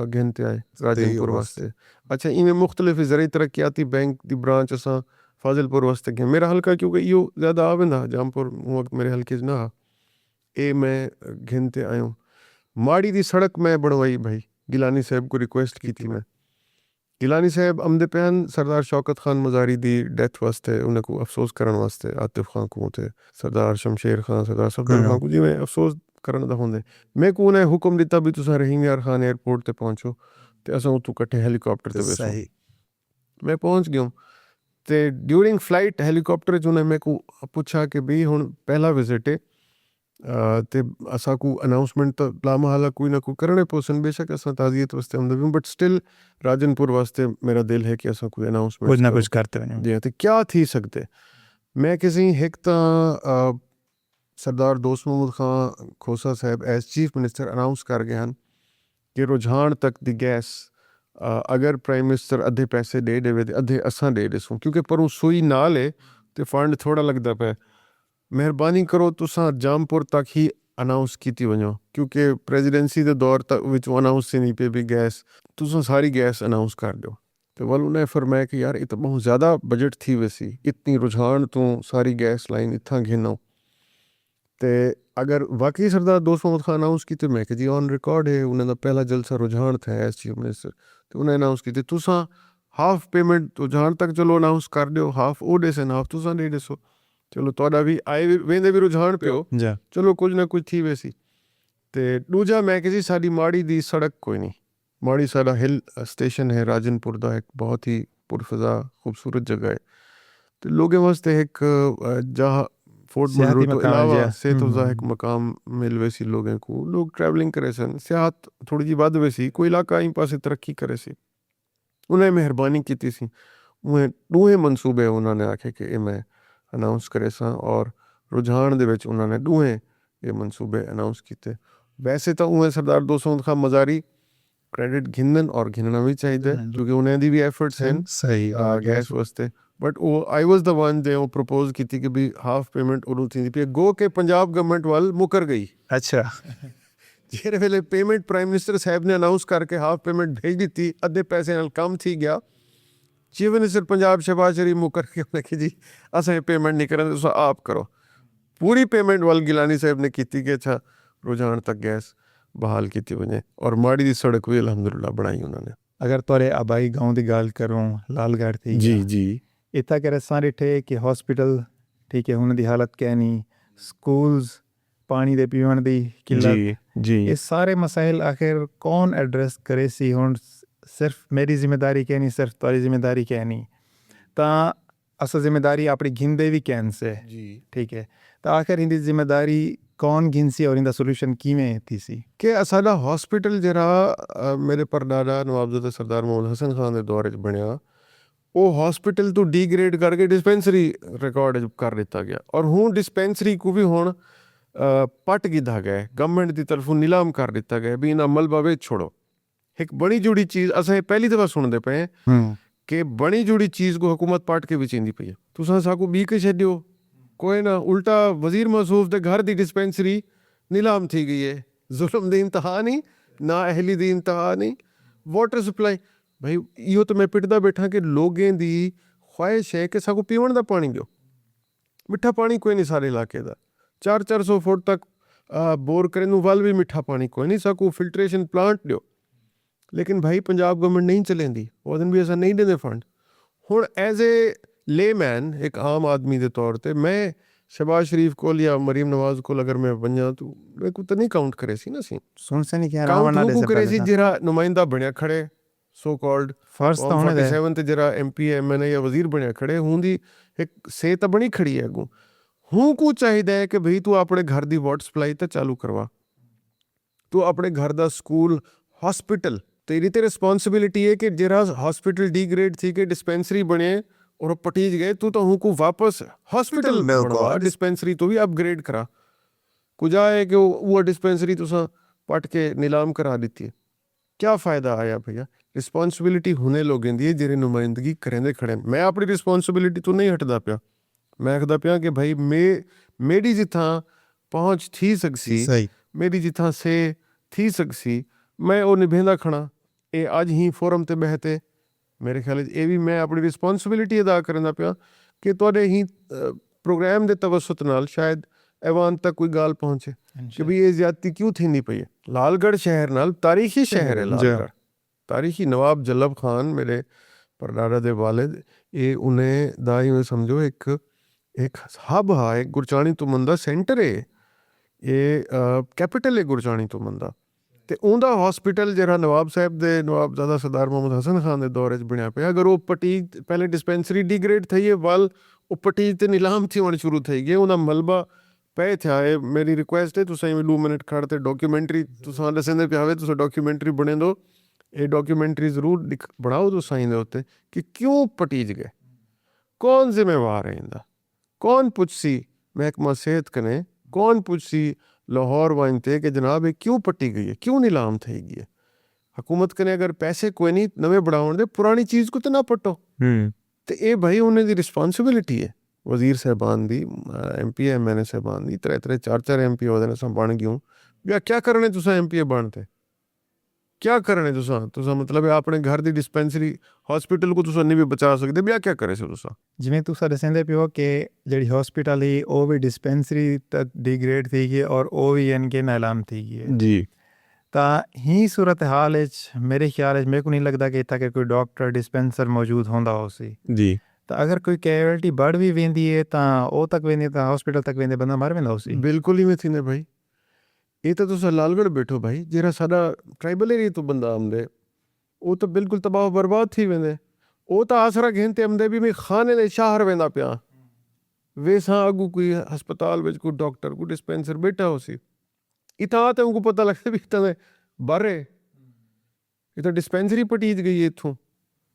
घिनते आए राजनपुर वास्ते अच्छा इमें मुख्तलिफ ज़रिए तरक्याती बैंक दी ब्रांच असा फाजिलपुर वास्ते गए मेरा हल्का क्योंकि यो ज़्यादा आवेंदा जामपुर वक्त मेरे हल्के ना ए मैं घिनते आयूँ माड़ी दी सड़क मैं बनवाई भाई गिलानी साहब को रिक्वेस्ट की थी मैं गिलानी साहब अमदे पैन सरदार शौकत खान मज़ारी दी डेथ वास्ते उन्हें को अफसोस करने वास्ते आतिफ खान को थे सरदार शमशेर खान सरदार सफदर खान को जी मैं अफसोस करने दा होंदे मैं को उन्हें हुक्म दिता भी तुसा रहीम यार खान एयरपोर्ट ते पहुंचो ते असा उतू कट्ठे हेलीकॉप्टर ते बैठो सही मैं पहुंच गया ते ड्यूरिंग फ्लाइट हेलीकॉप्टर च उन्हें मैं को पूछा कि भाई हुण पहला विजिट है ते असा को अनाउंसमेंट तो लामहाला कोई ना कोई करने पोसन बेशक असा ताज़ियत वास्ते हम बट स्टिल राजनपुर वास्ते मेरा दिल है कि असा कोई अनाउंसमेंट कुछ ना कुछ करते हैं जी तो क्या थी सकते मैं किसी एक सरदार दोस्त महमूद खान खोसा साहब एज चीफ मिनिस्टर अनाउंस कर गए हैं कि रुझान तक दी गैस अगर प्राइम मिनिस्टर अद्धे पैसे दे देवे अद्धे असा दे दसूँ क्योंकि पर सुई ना ले तो फंड थोड़ा लगता पे मेहरबानी करो तुसा जामपुर तक ही अनाउंस की वजो क्योंकि प्रेजिडेंसी के दौर तक विच अनाउंस नहीं पे भी गैस तुसा सारी गैस अनाउंस कर दो तो वाल उन्हें फरमाया कि यार ये तो बहुत ज़्यादा बजट थी वैसी इतनी रुझान तो सारी गैस लाइन इतना घिनो तो अगर वाकई सरदार दोस्त महमूद खान अनाउंस की मैं कि जी ऑन रिकॉर्ड है उन्हें पहला जलसा रुझान था एज चीफ मिनिस्टर तो उन्हें अनाउंस की तुसा हाफ पेमेंट रुझान तक चलो अनाउंस कर दो हाफ वो दे सन हाफ तुसा दे दसो चलो थोड़ा भी आए वेंदे भी रुझान पियो चलो कुछ ना कुछ थी वैसी तो दूजा मैं किसी साड़ी माड़ी दी सड़क कोई नहीं माड़ी साड़ा हिल स्टेशन है राजनपुर का एक बहुत ही पुरफजा खूबसूरत जगह है तो लोगों वास्ते एक जहाँ फोर्ट मनरू तो अलावा से तो एक मकाम मिल वैसी लोगों को लोग ट्रैवलिंग करे सन सियाहत थोड़ी जी बद वैसी कोई इलाका इन पासे तरक्की करे सी उन्हें मेहरबानी की थी सी उन्हें 2 मनसूबे उन्होंने आखे कि मैं अनाउंस करे सा और रुझान दे विच उन्होंने 2 ये मनसूबे अनाउंस किए वैसे तो उन्हें सरदार दोस्त महमूद खान मज़ारी क्रेडिट घिनन और घिनना भी चाहिए क्योंकि उन्हें दी भी एफर्ट्स हैं सही गैस वास्ते बट वो आई वाज द वन जे वो प्रपोज की थी कि भी हाफ पेमेंट उन्होंने थी पे गो के पंजाब गवर्नमेंट वाल मुकर गई अच्छा जेरे वेले पेमेंट प्राइम मिनिस्टर साहब ने अनाउंस करके हाफ पेमेंट भेज दी थी अद्धे पैसे नाल कम थी गया चीफ मिनिस्टर पंजाब शहबाज शरीफ मुकर के उन्हें कि जी असा पेमेंट नहीं करें तो आप करो पूरी पेमेंट वाल गिलानी साहब ने की कि अच्छा रुझान तक गैस बहाल की थी वजह और माड़ी दी सड़क भी अलहमदुलिल्लाह बनाई उन्होंने अगर तोरे आबाई गाँव की गाल करूँ लालगढ़ थी जी इतना कर असां ॾिठे कि हॉस्पिटल ठीक है हुन दी हालत कहनी स्कूल्स पानी दे पीवण दी किल्लत जी ये सारे मसाइल आखिर कौन एड्रेस करे सी हुन सिर्फ मेरी जिम्मेदारी कहनी सिर्फ तुम्हारी जिम्मेदारी कहनी तो असा जिम्मेदारी अपनी घिनदे भी कहन से जी ठीक है तो आखिर इनकी जिम्मेदारी कौन घिनसी और इनका सोल्यूशन किवें थी सी कि असाडा हॉस्पिटल जरा मेरे परदादा नवाबजादा सरदार मोहम्मद हसन खान के दौर च बनया वो हॉस्पिटल तो डिग्रेड करके डिस्पेंसरी रिकॉर्ड कर दिता गया और हूँ डिस्पेंसरी को भी हुण पट गिधा गया गवर्नमेंट की तरफों नीलाम कर दिता गया भी इन्हें मलबा वेच छोड़ो एक बड़ी जुड़ी चीज़ असें पहली दफ़ा सुनते पे कि बड़ी जुड़ी चीज़ को हुकूमत पट के विच इंदी पई है तुसां साकू बी के छड्यो कोई ना उल्टा वजीर मसूफ के घर की डिस्पेंसरी नीलाम थी गई है जुल्म दी इंतहा नहीं, ना अहली दी इंतहा नहीं। वाटर सप्लाई भाई इहो तो मैं पिटदा बैठा कि लोगें दी ख्वाहिश है कि साकू पीवन दा पानी दो। मिठा पानी कोई नहीं सारे इलाके दा, 400 फुट तक बोर करे नू वाल भी मिठा पानी कोई नहीं, साकू फिल्ट्रेशन प्लांट दो। लेकिन भाई पंजाब गवर्नमेंट नहीं चलेंदी, वो दिन भी ऐसा नहीं देंदे फंड। हुण एज ए लेमैन, एक आम आदमी के तौर पर मैं शहबाज शरीफ को या मरीम नवाज को अगर मैं वंजा तो मेरे को तो नहीं काउंट करे सी ना सी सुन से नहीं क्या काउंट हूँ करे सी जरा नुमाइंदा बनया खड़े सो कॉल्ड फर्स्ट तो होने दे 47 ते जरा MP MNA या वजीर बनया खड़े हूँ दी एक से तो बनी खड़ी है अगू हूँ को चाहिए है कि भाई तू अपने घर दी वाटर सप्लाई तो चालू करवा, तू अपने घर दा स्कूल हॉस्पिटल तेरी ते रिस्पॉन्सिबिलिटी है कि जरा हॉस्पिटल डिग्रेड थी कि डिस्पेंसरी बने और पटीज गए, तू तो हूँ को वापस हॉस्पिटल बनवा, डिस्पेंसरी तो भी अपग्रेड करा। कुजा है कि वो डिस्पेंसरी तुसा पट के नीलाम करा देती है, क्या फ़ायदा आया भैया। रिस्पॉन्सिबिलिटी होने लोगों दी जेरे नुमाइंदगी करेंदे खड़े। मैं अपनी रिस्पॉन्सिबिलिटी तो नहीं हटदा पिया, मैं आखदा पिया कि भाई मेरी जिथा पहुँच थी सकसी, मेरी जिथा से थी सकसी मैं वो निभेंदा खड़ा। ये अज ही फोरम ते बहते मेरे ख्याल ये भी मैं अपनी रिस्पॉन्सिबिलिटी अदा करना पिया कि तुहाडे ही प्रोग्राम के तवसत नाल शायद ऐवान तक कोई गाल पहुँचे कि भाई ये ज्यादती क्यों थी नहीं पई है। लालगढ़ शहर नाल तारीखी शहर है लालगढ़, तारीखी। नवाब जल्लब खान मेरे परदादा दे वालिद, ये उन्हें दाई में समझो एक हब हा, एक गुरचाणी तो मंदा सेंटर है, ये कैपिटल है गुरचाणी तो मंदा। ते उनका हॉस्पिटल जरा नवाब साहब दे नवाबजादा सरदार मोहम्मद हसन खान के दौरे बनया पे, अगर वो पटीज पहले डिस्पेंसरी डिग्रेड थी है वाल वो पटीज ते नीलाम थी होनी शुरू थी गए, उन्हें मलबा पे थे। मेरी रिक्वेस्ट है तुम 2 मिनट खड़ते डॉक्यूमेंट्री तुसा दसेंदे पे आवे, तुसा डॉक्यूमेंट्री बने दो, ये डॉक्यूमेंट्री जरूर बनाओ तो साइन दे उत्ते कि क्यों पटीज गए, कौन जिम्मेवार है इनका, कौन पुछसी महकमा सेहत कने, कौन पुछसी लाहौर वाइनते कि जनाब ये क्यों पट्टी गई है, क्यों नीलाम थी गई है। हुकूमत कने अगर पैसे कोई नहीं नवे बढ़ाउण दे, पुरानी चीज़ को तो ना पट्टो। तो ये भाई उन्हें दी रिस्पॉन्सिबिलिटी है वजीर साहबान दी, MP MNA साहबान दी, 3-4 MP ओहदे ने बन गयूं या क्या करने तुसा MP बनते, क्या करने तुसा मतलब अपने घर दी डिस्पेंसरी हॉस्पिटल को तुसा नहीं भी बचा सकते, ब्याह क्या करे से तुसा। जिमें तुसा दसेंदे पियो कि जड़ी हॉस्पिटल ही वो भी डिस्पेंसरी तक डिग्रेड थी गई और वो भी इनके नीलाम थी गई जी। ता ही सूरत हाल मेरे ख्याल मेरे को नहीं लगता कि इतना कोई डॉक्टर डिस्पेंसर मौजूद होंदा हो सी जी। तो अगर कोई कैजुअलिटी बढ़ भी वेंदी है तो वो तक वेंदी तो हॉस्पिटल तक वेंदे बंदा मर वेंदा हो सी। बिल्कुल ही में थी ने भाई, ये तो तुसा लालगढ़ बैठो भाई, जरा साडा ट्राइबल एरिया तो बंदा आमदे वो तो बिल्कुल तबाह बर्बाद थी वेंदे, वो तो आसरा घेनते आमदे भी मैं खाने ने शाहर वेंदा पिया, वेसा अगू कोई हस्पताल विच कोई डॉक्टर कोई डिस्पेंसर बैठा हो सी, इतना तो उनको पता लगता भी इतना बारे ये तो डिस्पेंसरी पटीज गई है इथों।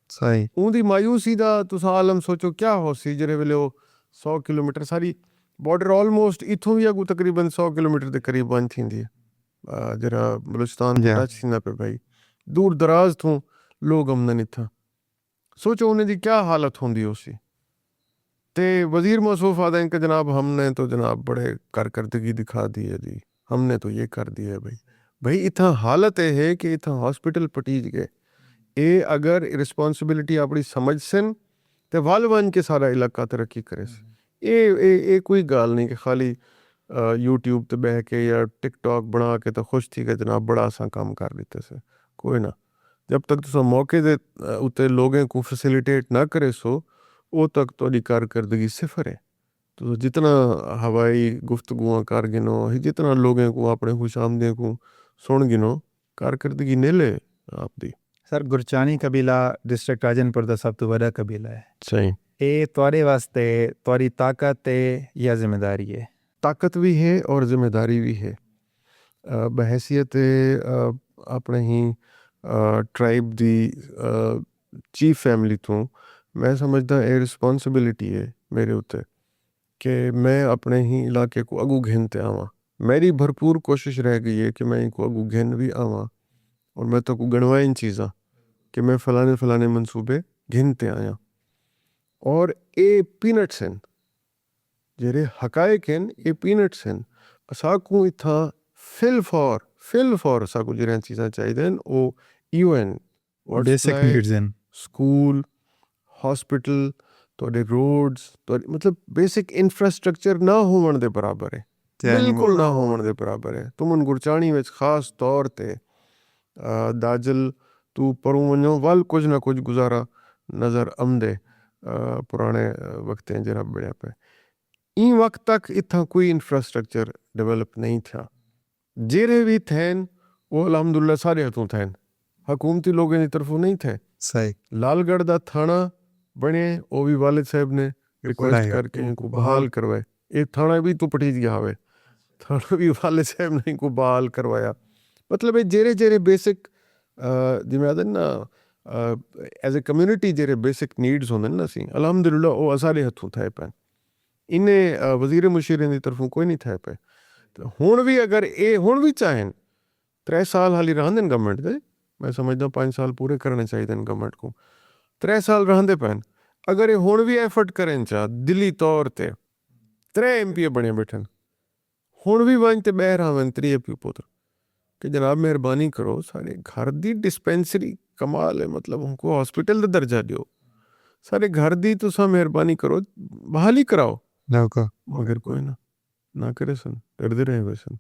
सही उनकी मायूसी का तुसा आलम सोचो क्या हो सी, जरे वेले 100 किलोमीटर सारी बॉर्डर ऑलमोस्ट इथों भी अगू तकरीबन 100 किलोमीटर के करीब बंद थी है, जरा बलूचिस्तान टच थी पे भाई, दूर दराज थों लोग आमदन इतना। सोचो उन्हें दी क्या हालत होंगी उसी। ते वजीर मौसूफ आदा इनका जनाब हमने तो जनाब बड़े कारकर्दगी दिखा दी है जी, हमने तो ये कर दिया है भाई इतना हालत है कि इतना हॉस्पिटल पटीज गए। ये अगर रिस्पॉन्सिबिलिटी अपनी समझ सन तो वाल वन के सारा इलाका तरक्की करे। ये कोई गाल नहीं कि खाली यूट्यूब ते बह के या टिकटॉक बना के तो खुश थी कि जनाब बड़ा आसा काम कर देते से, कोई ना। जब तक तुम मौके दे उत्ते लोगों को फैसिलिटेट ना करे सो वो तक तो कारकर्दगी सिफर है। तो जितना हवाई गुफ्तगुआं कर गिनो, जितना लोगों को अपने खुश आमदे को सुन गिनो, कारकर्दगी नेले आप दी। सर गुरचानी कबीला डिस्ट्रिक्ट राजनपुर का सब तो बड़ा कबीला है। सही। ये तुहारे वास्ते तुहारी ताकत है या जिम्मेदारी है? ताकत भी है और जिम्मेदारी भी है। बहैसियत अपने ही ट्राइब दी चीफ फैमिली तो मैं समझदा ये रिस्पॉन्सिबिलिटी है मेरे उत्ते कि मैं अपने ही इलाके को अगू घेनते आवां। मेरी भरपूर कोशिश रह गई है कि मैं इनको अगू घेन भी आवां और मैं तो को गणवा इन चीज़ा कि मैं फलाने मंसूबे घिनते आया। और ये पीनट्स हैं जेरे हकायक हैं, ये पीनट्स हैं। असा को इथा ਫਿਲ ਫॉर ਸਾਕੂ ਜਿਹੜੀਆਂ ਚੀਜ਼ਾਂ ਚਾਹੀਦੀਆਂ ਉਹ UN ਬੇਸਿਕ ਨੀਡਸ ਹਨ। ਸਕੂਲ ਹਸਪੀਟਲ ਤੁਹਾਡੇ ਰੋਡਸ ਤੁਹਾਡੇ ਮਤਲਬ ਬੇਸਿਕ ਇਨਫਰਾਸਟ੍ਰਕਚਰ ਨਾ ਹੋਣ ਦੇ ਬਰਾਬਰ ਹੈ, ਬਿਲਕੁਲ ਨਾ ਹੋਣ ਦੇ ਬਰਾਬਰ ਹੈ। ਤੁਮਨ ਗੁਰਚਾਣੀ ਵਿੱਚ ਖਾਸ ਤੌਰ ਤੇ ਦਾਜਲ ਤੂੰ ਪਰੋਂ ਵञो ਵੱਲ ਕੁਝ ਨਾ ਕੁਝ ਗੁਜ਼ਾਰਾ ਨਜ਼ਰ ਆਉਂਦੇ ਪੁਰਾਣੇ वक़्तें जरा बढ़िया पे ई वक्त तक इतना कोई इंफ्रास्ट्रक्चर डेवलप नहीं था। जेरे भी थे वो अल्हम्दुलिल्लाह सारे हथों थे, हुकूमती लोगों की तरफों नहीं थे। सही लालगढ़ दा थाना बने वो भी वालिद साहब ने रिक्वेस्ट करके इनको बहाल करवाए। ये थाना भी तो पटी दिया हुआ, थाना भी वालिद साहब ने इनको बहाल करवाया। मतलब ये जेरे जेरे बेसिक जिमें आदन ना एज ए कम्यूनिटी जेरे बेसिक नीड्स होंगे ना सी अल्हम्दुलिल्लाह वो सारे हथों थे पे। इन्हें वजीर मुशीरें की तरफों कोई नहीं थे पे। तो हुण भी अगर ये हुण भी चाहें 3 साल हाली रहंदे गवर्नमेंट दे, मैं समझदा 5 साल पूरे करने चाहिए गवर्नमेंट को। 3 साल रहंदे पैन अगर ये हुण भी एफर्ट करें चा दिली तौर ते 3 MP बने बैठन हुण भी वन ते बहर आवन 3 MP पुत्र कि जनाब मेहरबानी करो सारे घर दी डिस्पेंसरी कमाल है, मतलब उनको हॉस्पिटल का दर्जा दियो, सारे घर दी तुसा मेहरबानी करो बहाली कराओ। मगर कोई ना करे सन, डरदे रहे वैसन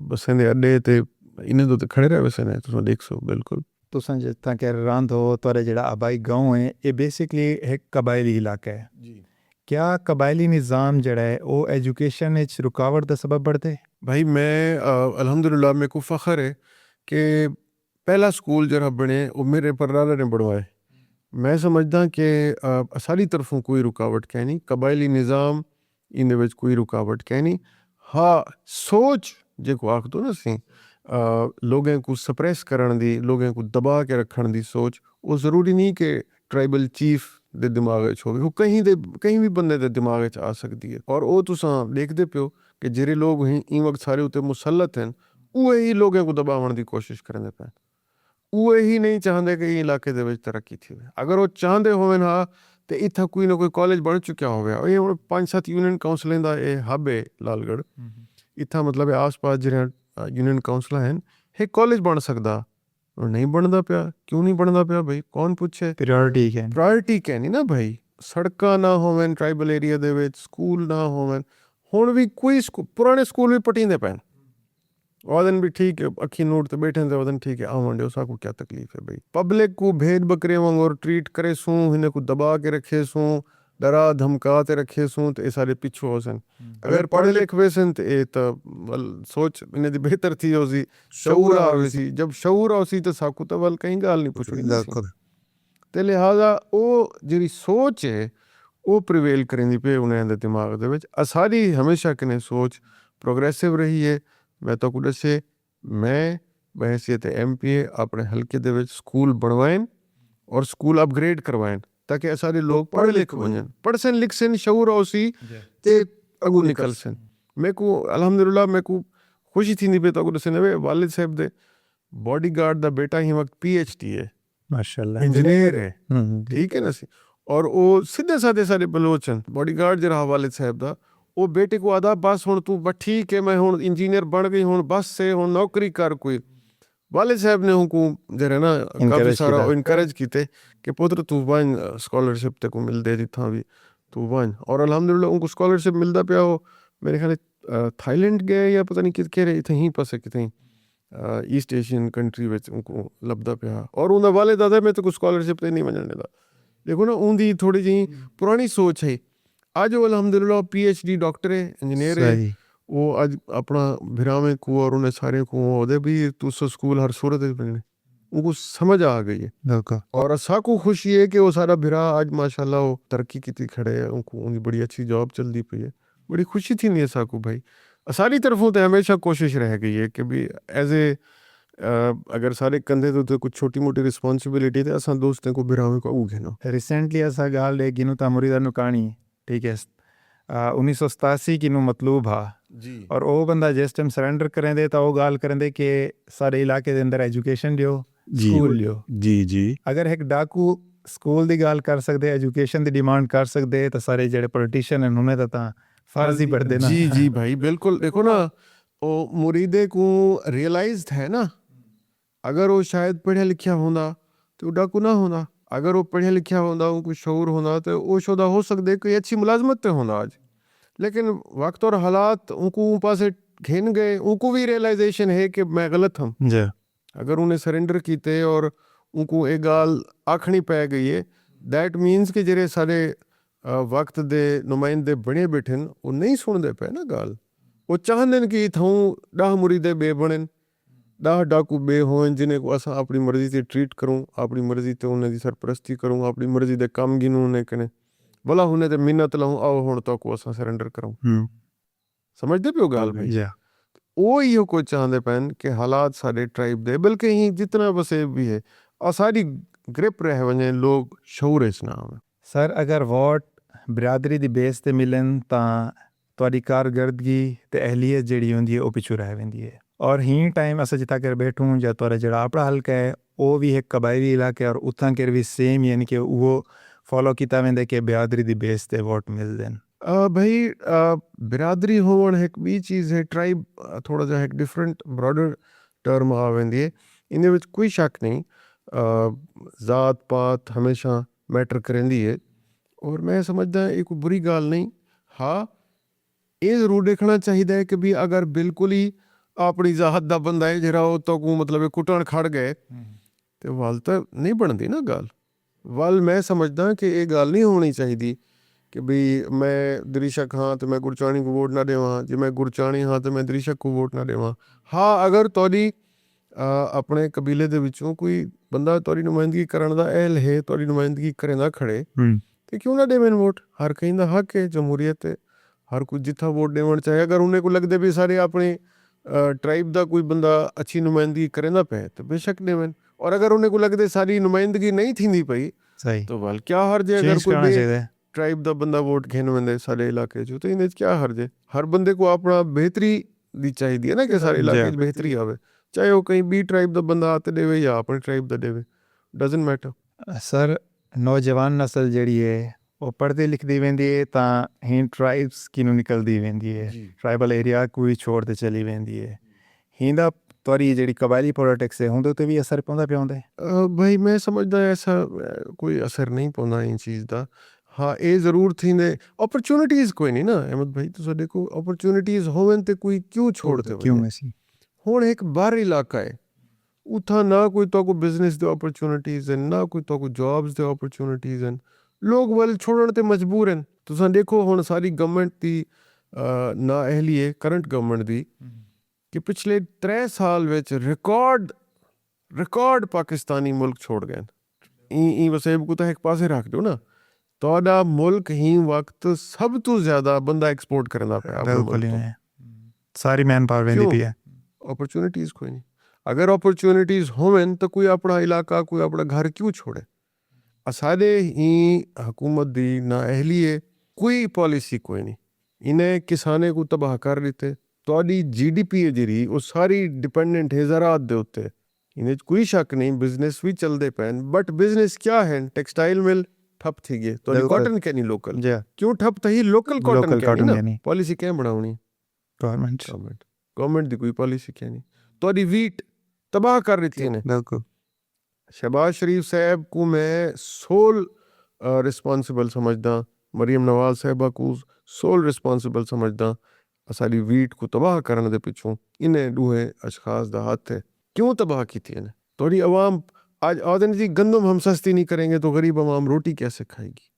बसें दे अड्डे ते इन्हें तो खड़े रहे वैसे ने तुसा देख सो। बिल्कुल तुसां जिस तरह कह रंध हो तुहाडा जिहड़ा आबाई गांव है ये बेसिकली एक कबायली इलाका है जी। क्या कबायली निज़ाम जड़ा है वो एजुकेशन विच रुकावट का सबब बढ़ते? भाई मैं अल्हम्दुलिल्लाह मेरे को फ़ख्र है कि पहला स्कूल जरा बने वो मेरे परदादा ने बढ़वाए। मैं समझदा कि सारी तरफों कोई रुकावट कह नहीं, कबायली निज़ाम इन विच कोई रुकावट कह नहीं। हाँ सोच जो आख दो ना सी लोगों को सप्रेस करन दी, लोगों को दबा के रखण दी सोच वो ज़रूरी नहीं कि ट्राइबल चीफ दे दिमाग हो, वो कहीं भी बंदे दे दिमाग आ सकती है। और वो तुसां देखते पियो कि जेरे लोग इन वक्त सारे उत्ते मुसलत हैं उहे ही लोगों को दबावन की कोशिश करेंदे पे, उहे ही नहीं चाहते कि इलाके दे विच तरक्की थी। अगर वो चाहते होवन हाँ तो इतना कोई ना कोई कॉलेज बन चुका हो गया। ये 5-7 यूनियन काउंसलें दा ये हब है लालगढ़, इतना मतलब आस पास जो यूनियन काउंसल हैं ये कॉलेज बन सकता और नहीं बनता पिया। क्यों नहीं बनता पिया भाई, कौन पूछे? प्रायोरिटी क्या नहीं ना भाई। सड़कां ना होवन ट्राइबल एरिया दे विच, स्कूल ना होवन, हुण भी कोई पुराने स्कूल भी पटींदे पैन वादन भी ठीक है, अखी नोट तो बैठे थे वादन ठीक है आवन दे, उसको क्या तकलीफ है भाई। पब्लिक को भेद बकरे वांगुर ट्रीट करे सूं, इन्हें को दबा के रखे सूं, डरा धमका ते रखे सूं तो ये सारे पिछू हो सन। अगर पढ़े लिख वैसन तो ये तो सोच इन्हें दी बेहतर थी होसी, शऊर आवेसी। जब शऊर आवेसी तो साकू तो वल कहीं गाल नहीं पुछड़ी ते लिहाजा वो जी सोच है वो प्रिवेल करेंदी पे उन्हें दे दिमाग दे विच। सारी हमेशा कने सोच प्रोग्रेसिव रही है। मैं तो कुछ से मैं बहसीत MP अपने हल्के दे विच स्कूल बनवाएं और स्कूल अपग्रेड करवाएं ताकि सारे लोग पढ़ लिख वजन, पढ़सन लिखसन शऊर होसी ते अगू निकल सन। मेरे को अल्हम्दुलिल्लाह मेरे को खुशी थी नहीं पे तो कुछ से वालिद साहब दे बॉडीगार्ड दा बेटा ही वक्त PhD है माशाल्लाह, इंजीनियर है, ठीक है ना सी। और वो सीधे साधे सारे बलोचन बॉडीगार्ड जरा वालिद साहब दा वो बेटे को आदा बस हुण तू बस ठीक है मैं हुण इंजीनियर बन गई हुण बस से हुण नौकरी कर कोई। वालिद साहब ने उनको जरा ना काफ़ी सारा इनकरेज किते कि पुत्र तू वन स्कॉलरशिप ते को मिल दे जिथा भी तू वन। और अल्हम्दुलिल्लाह उनको स्कॉलरशिप मिलता पिया। हो मेरे ख्याल थाईलैंड गए या पता नहीं कित रहे इतने ही पासे कितने ईस्ट एशियन कंट्री विच उनको लभदा पिया। और उन्हें वाले दादा में तो कुछ स्कॉलरशिप ते नहीं वजन देता। देखो ना उनकी थोड़ी जी पुरानी सोच है। आज वो अल्हम्दुलिल्लाह PhD डॉक्टर है, इंजीनियर है, वो आज अपना भिरामे को और उन्हें सारे को ओदे भी तो स्कूल हर सूरत में उनको समझ आ गई है। और असा को खुशी है कि वो सारा भिरा आज माशाल्लाह वो तरक्की की खड़े है, उनको उनकी बड़ी अच्छी जॉब चलती पई है। बड़ी खुशी थी नहीं ऐसा को भाई। सारी तरफों तो हमेशा कोशिश रह गई है कि भी एज ए अगर सारे कंधे तो कुछ छोटी मोटी रिस्पॉन्सिबिलिटी थे असा दोस्तों को भिरामे को उगे ना। रिसेंटली असा गाल है गिनू तामुरीदा नु कहानी ठीक है 1987 की नु मतलूब हा जी। और वो बंदा जिस टाइम सरेंडर करें दे तो वो गाल करें दे कि सारे इलाके दे अंदर एजुकेशन लियो स्कूल लियो जी। अगर एक डाकू स्कूल दी गाल कर सकते एजुकेशन दी डिमांड कर सकते तो सारे जेडे पॉलिटिशियन हैं उन्हें तो फर्ज ही पढ़ते ना। जी भाई बिल्कुल। देखो ना ਉਹ ਮੁਰੀਦੇ को रियलाइज्ड है ना, अगर वो शायद पढ़िया लिखिया होंदा तो वो डाकू ना होंदा, अगर वो पढ़िया लिखिया होंदा उनको शऊर होंदा तो वो शोदा हो सकते कोई अच्छी मुलाजमत पे होंदा आज। लेकिन वक्त और हालात उनको पास घेन गए, उनको भी रियलाइजेशन है कि मैं गलत हम। अगर उन्हें सरेंडर कीते और उनको एक गाल आखनी पै गई है, दैट मीनस कि जेरे सारे वक्त दे नुमाइंदे बने बैठे वो नहीं सुनते पे ना गाल, वो चाहते कि इथों 10 मुरीदे बे बने, 10 डाकू बे हों जिन्हें को असा अपनी मर्जी से ट्रीट करूँ, अपनी मर्जी से उन्हें दी सरपरस्ती करूँ, अपनी मर्जी दे काम गिनूँ उन्हें कने भला उन्हें ते मिन्नत लाऊं आओ हुण तो को असा सरेंडर करूँ। समझते पे हो गाल भाई? वो इहो को चाहते पैन कि हालात सारे ट्राइब दे बल्कि ही जितना बसे भी है और सारी ग्रिप रह वने लोग शऊर इस नाम है। सर अगर वोट बिरादरी दी बेस ते मिलन तां तुहाडी कारकर्दगी ते अहलियत जिहड़ी हुंदी है वो पिछू रह वेंदी है। और ही टाइम असां जिथा कर बैठूं या तुहाडा जिहड़ा अपना हल्का है वो भी एक कबायली इलाका है और उथां कर भी सेम यानी कि वो फॉलो किया वेंदे कि बिरादरी दी बेस ते वोट मिलदे। भाई बिरादरी होवण एक बी चीज़ है, ट्राइब थोड़ा जा एक डिफरेंट ब्रॉडर टर्म आ वेंदी है, इन विच कोई शक नहीं। ज़ात पात हमेशा मैटर करेंदी है और मैं समझदा ये कोई बुरी गाल नहीं। हाँ ये जरूर देखना चाहिए कि भी अगर बिल्कुल ही अपनी ज़ात दा बंदा है जरा वो तो को मतलब कुटण खड़ गए तो वाल तो नहीं बनती ना गाल। वाल मैं समझदा कि ये गाल नहीं होनी चाहिए कि भी मैं दरीशक हाँ तो मैं गुरचाणी को वोट ना देवां, जे मैं गुरचाणी हाँ तो मैं दरीशक को वोट ना देवां। हाँ अगर तोरी अपने कबीले दे विचों कोई बंदा तोरी नुमाइंदगी करन दा अहल है, तोरी नुमाइंदगी करे ना खड़े तो क्यों ना देवें वोट, हर कहीं दा हक है, जमहूरियत है, हर कोई जिथा वोट देवन चाहे। अगर उन्हें को लगदे भी सारे अपने ट्राइब दा कोई बंदा अच्छी नुमाइंदगी करे ना पे तो बेशक देवें, और अगर उन्हें को लगदे सारी नुमाइंदगी नहीं थींदी पई सही तो वाल क्या हर्ज है अगर कोई ट्राइब दा बंदा वोट घेन वेंदे सारे इलाके चो, तो इन क्या हर्ज है। हर बंदे को अपना बेहतरी दी चाहिए ना कि सारे इलाके बेहतरी आवे, चाहे वो कहीं भी ट्राइब दा बंदा आते देवे या अपने ट्राइब दा देवे, डजंट मैटर। सर नौजवान नस्ल जिहड़ी है वो पढ़ती लिखती वेंदी है तां ही ट्राइब्स किनू निकलदी वेंदी है, ट्राइबल एरिया कोई छोड़ ते चली वेंदी है। हिंदा तुहाडी जिहड़ी कबायली पॉलिटिक्स है हुंदे ते भी असर पौंदा पिया हुंदा है? भाई मैं समझदा ऐसा कोई असर नहीं पौंदा इन चीज़ दा। हाँ ये जरूर थींदे अपॉर्चुनिटीज़ कोई नहीं ना अहमद भाई, तुस देखो अपॉर्चुनिटीज़ होवन ते कोई क्यों छोड़ते क्यों ऐसी हुण एक बाहर इलाका है उथा ना कोई तो को बिजनेस दे अपॉर्चुनिटीज़ हैं, ना कोई तो को जॉब्स दे अपॉर्चुनिटीज़ हैं, लोग वल छोड़न ते मजबूर हैं। तुस देखो हुण सारी गवर्नमेंट दी ना अहली है करंट गवर्नमेंट दी कि पिछले 3 साल विच रिकॉर्ड पाकिस्तानी मुल्क छोड़ गए। ई वसेब को तो एक पासे रख दो ना, तोड़ा मुल्क ही वक्त सब तो ज्यादा बंदा एक्सपोर्ट करना पे, सारी मैन पावर वेंदी पई है, अपॉर्चुनिटीज़ कोई नहीं। अगर अपॉर्चुनिटीज़ होवन तो कोई अपना इलाका कोई अपना घर क्यों छोड़े। असादे ही हुकूमत दी ना अहली है कोई पॉलिसी कोई नहीं, इन्हें किसाने को तबाह कर देते। तोड़ी GDP है जी वो सारी डिपेंडेंट है ज़राअत दे उत्ते, इन्हें कोई शक नहीं बिजनेस भी चलते पैन, बट बिजनेस क्या है टेक्सटाइल मिल ठप थी गए तो कॉटन के नहीं लोकल क्यों ठप थी, लोकल कॉटन के नहीं पॉलिसी क्या बनावनी गवर्नमेंट दी कोई पॉलिसी क्या नहीं, तोड़ी वीट तबाह कर रही थी। बिल्कुल शहबाज शरीफ साहब को मैं सोल रिस्पॉन्सिबल समझदा, मरीम नवाज साहबा को सोल रिस्पॉन्सिबल समझदा, सारी वीट को तबाह करने दे पिछों इन्हें दूहे अशखास दा हाथ है। क्यों तबाह की थी इन्हें, थोड़ी अवाम आज आदन जी गंदम हम सस्ती नहीं करेंगे तो गरीब अवाम रोटी कैसे खाएगी।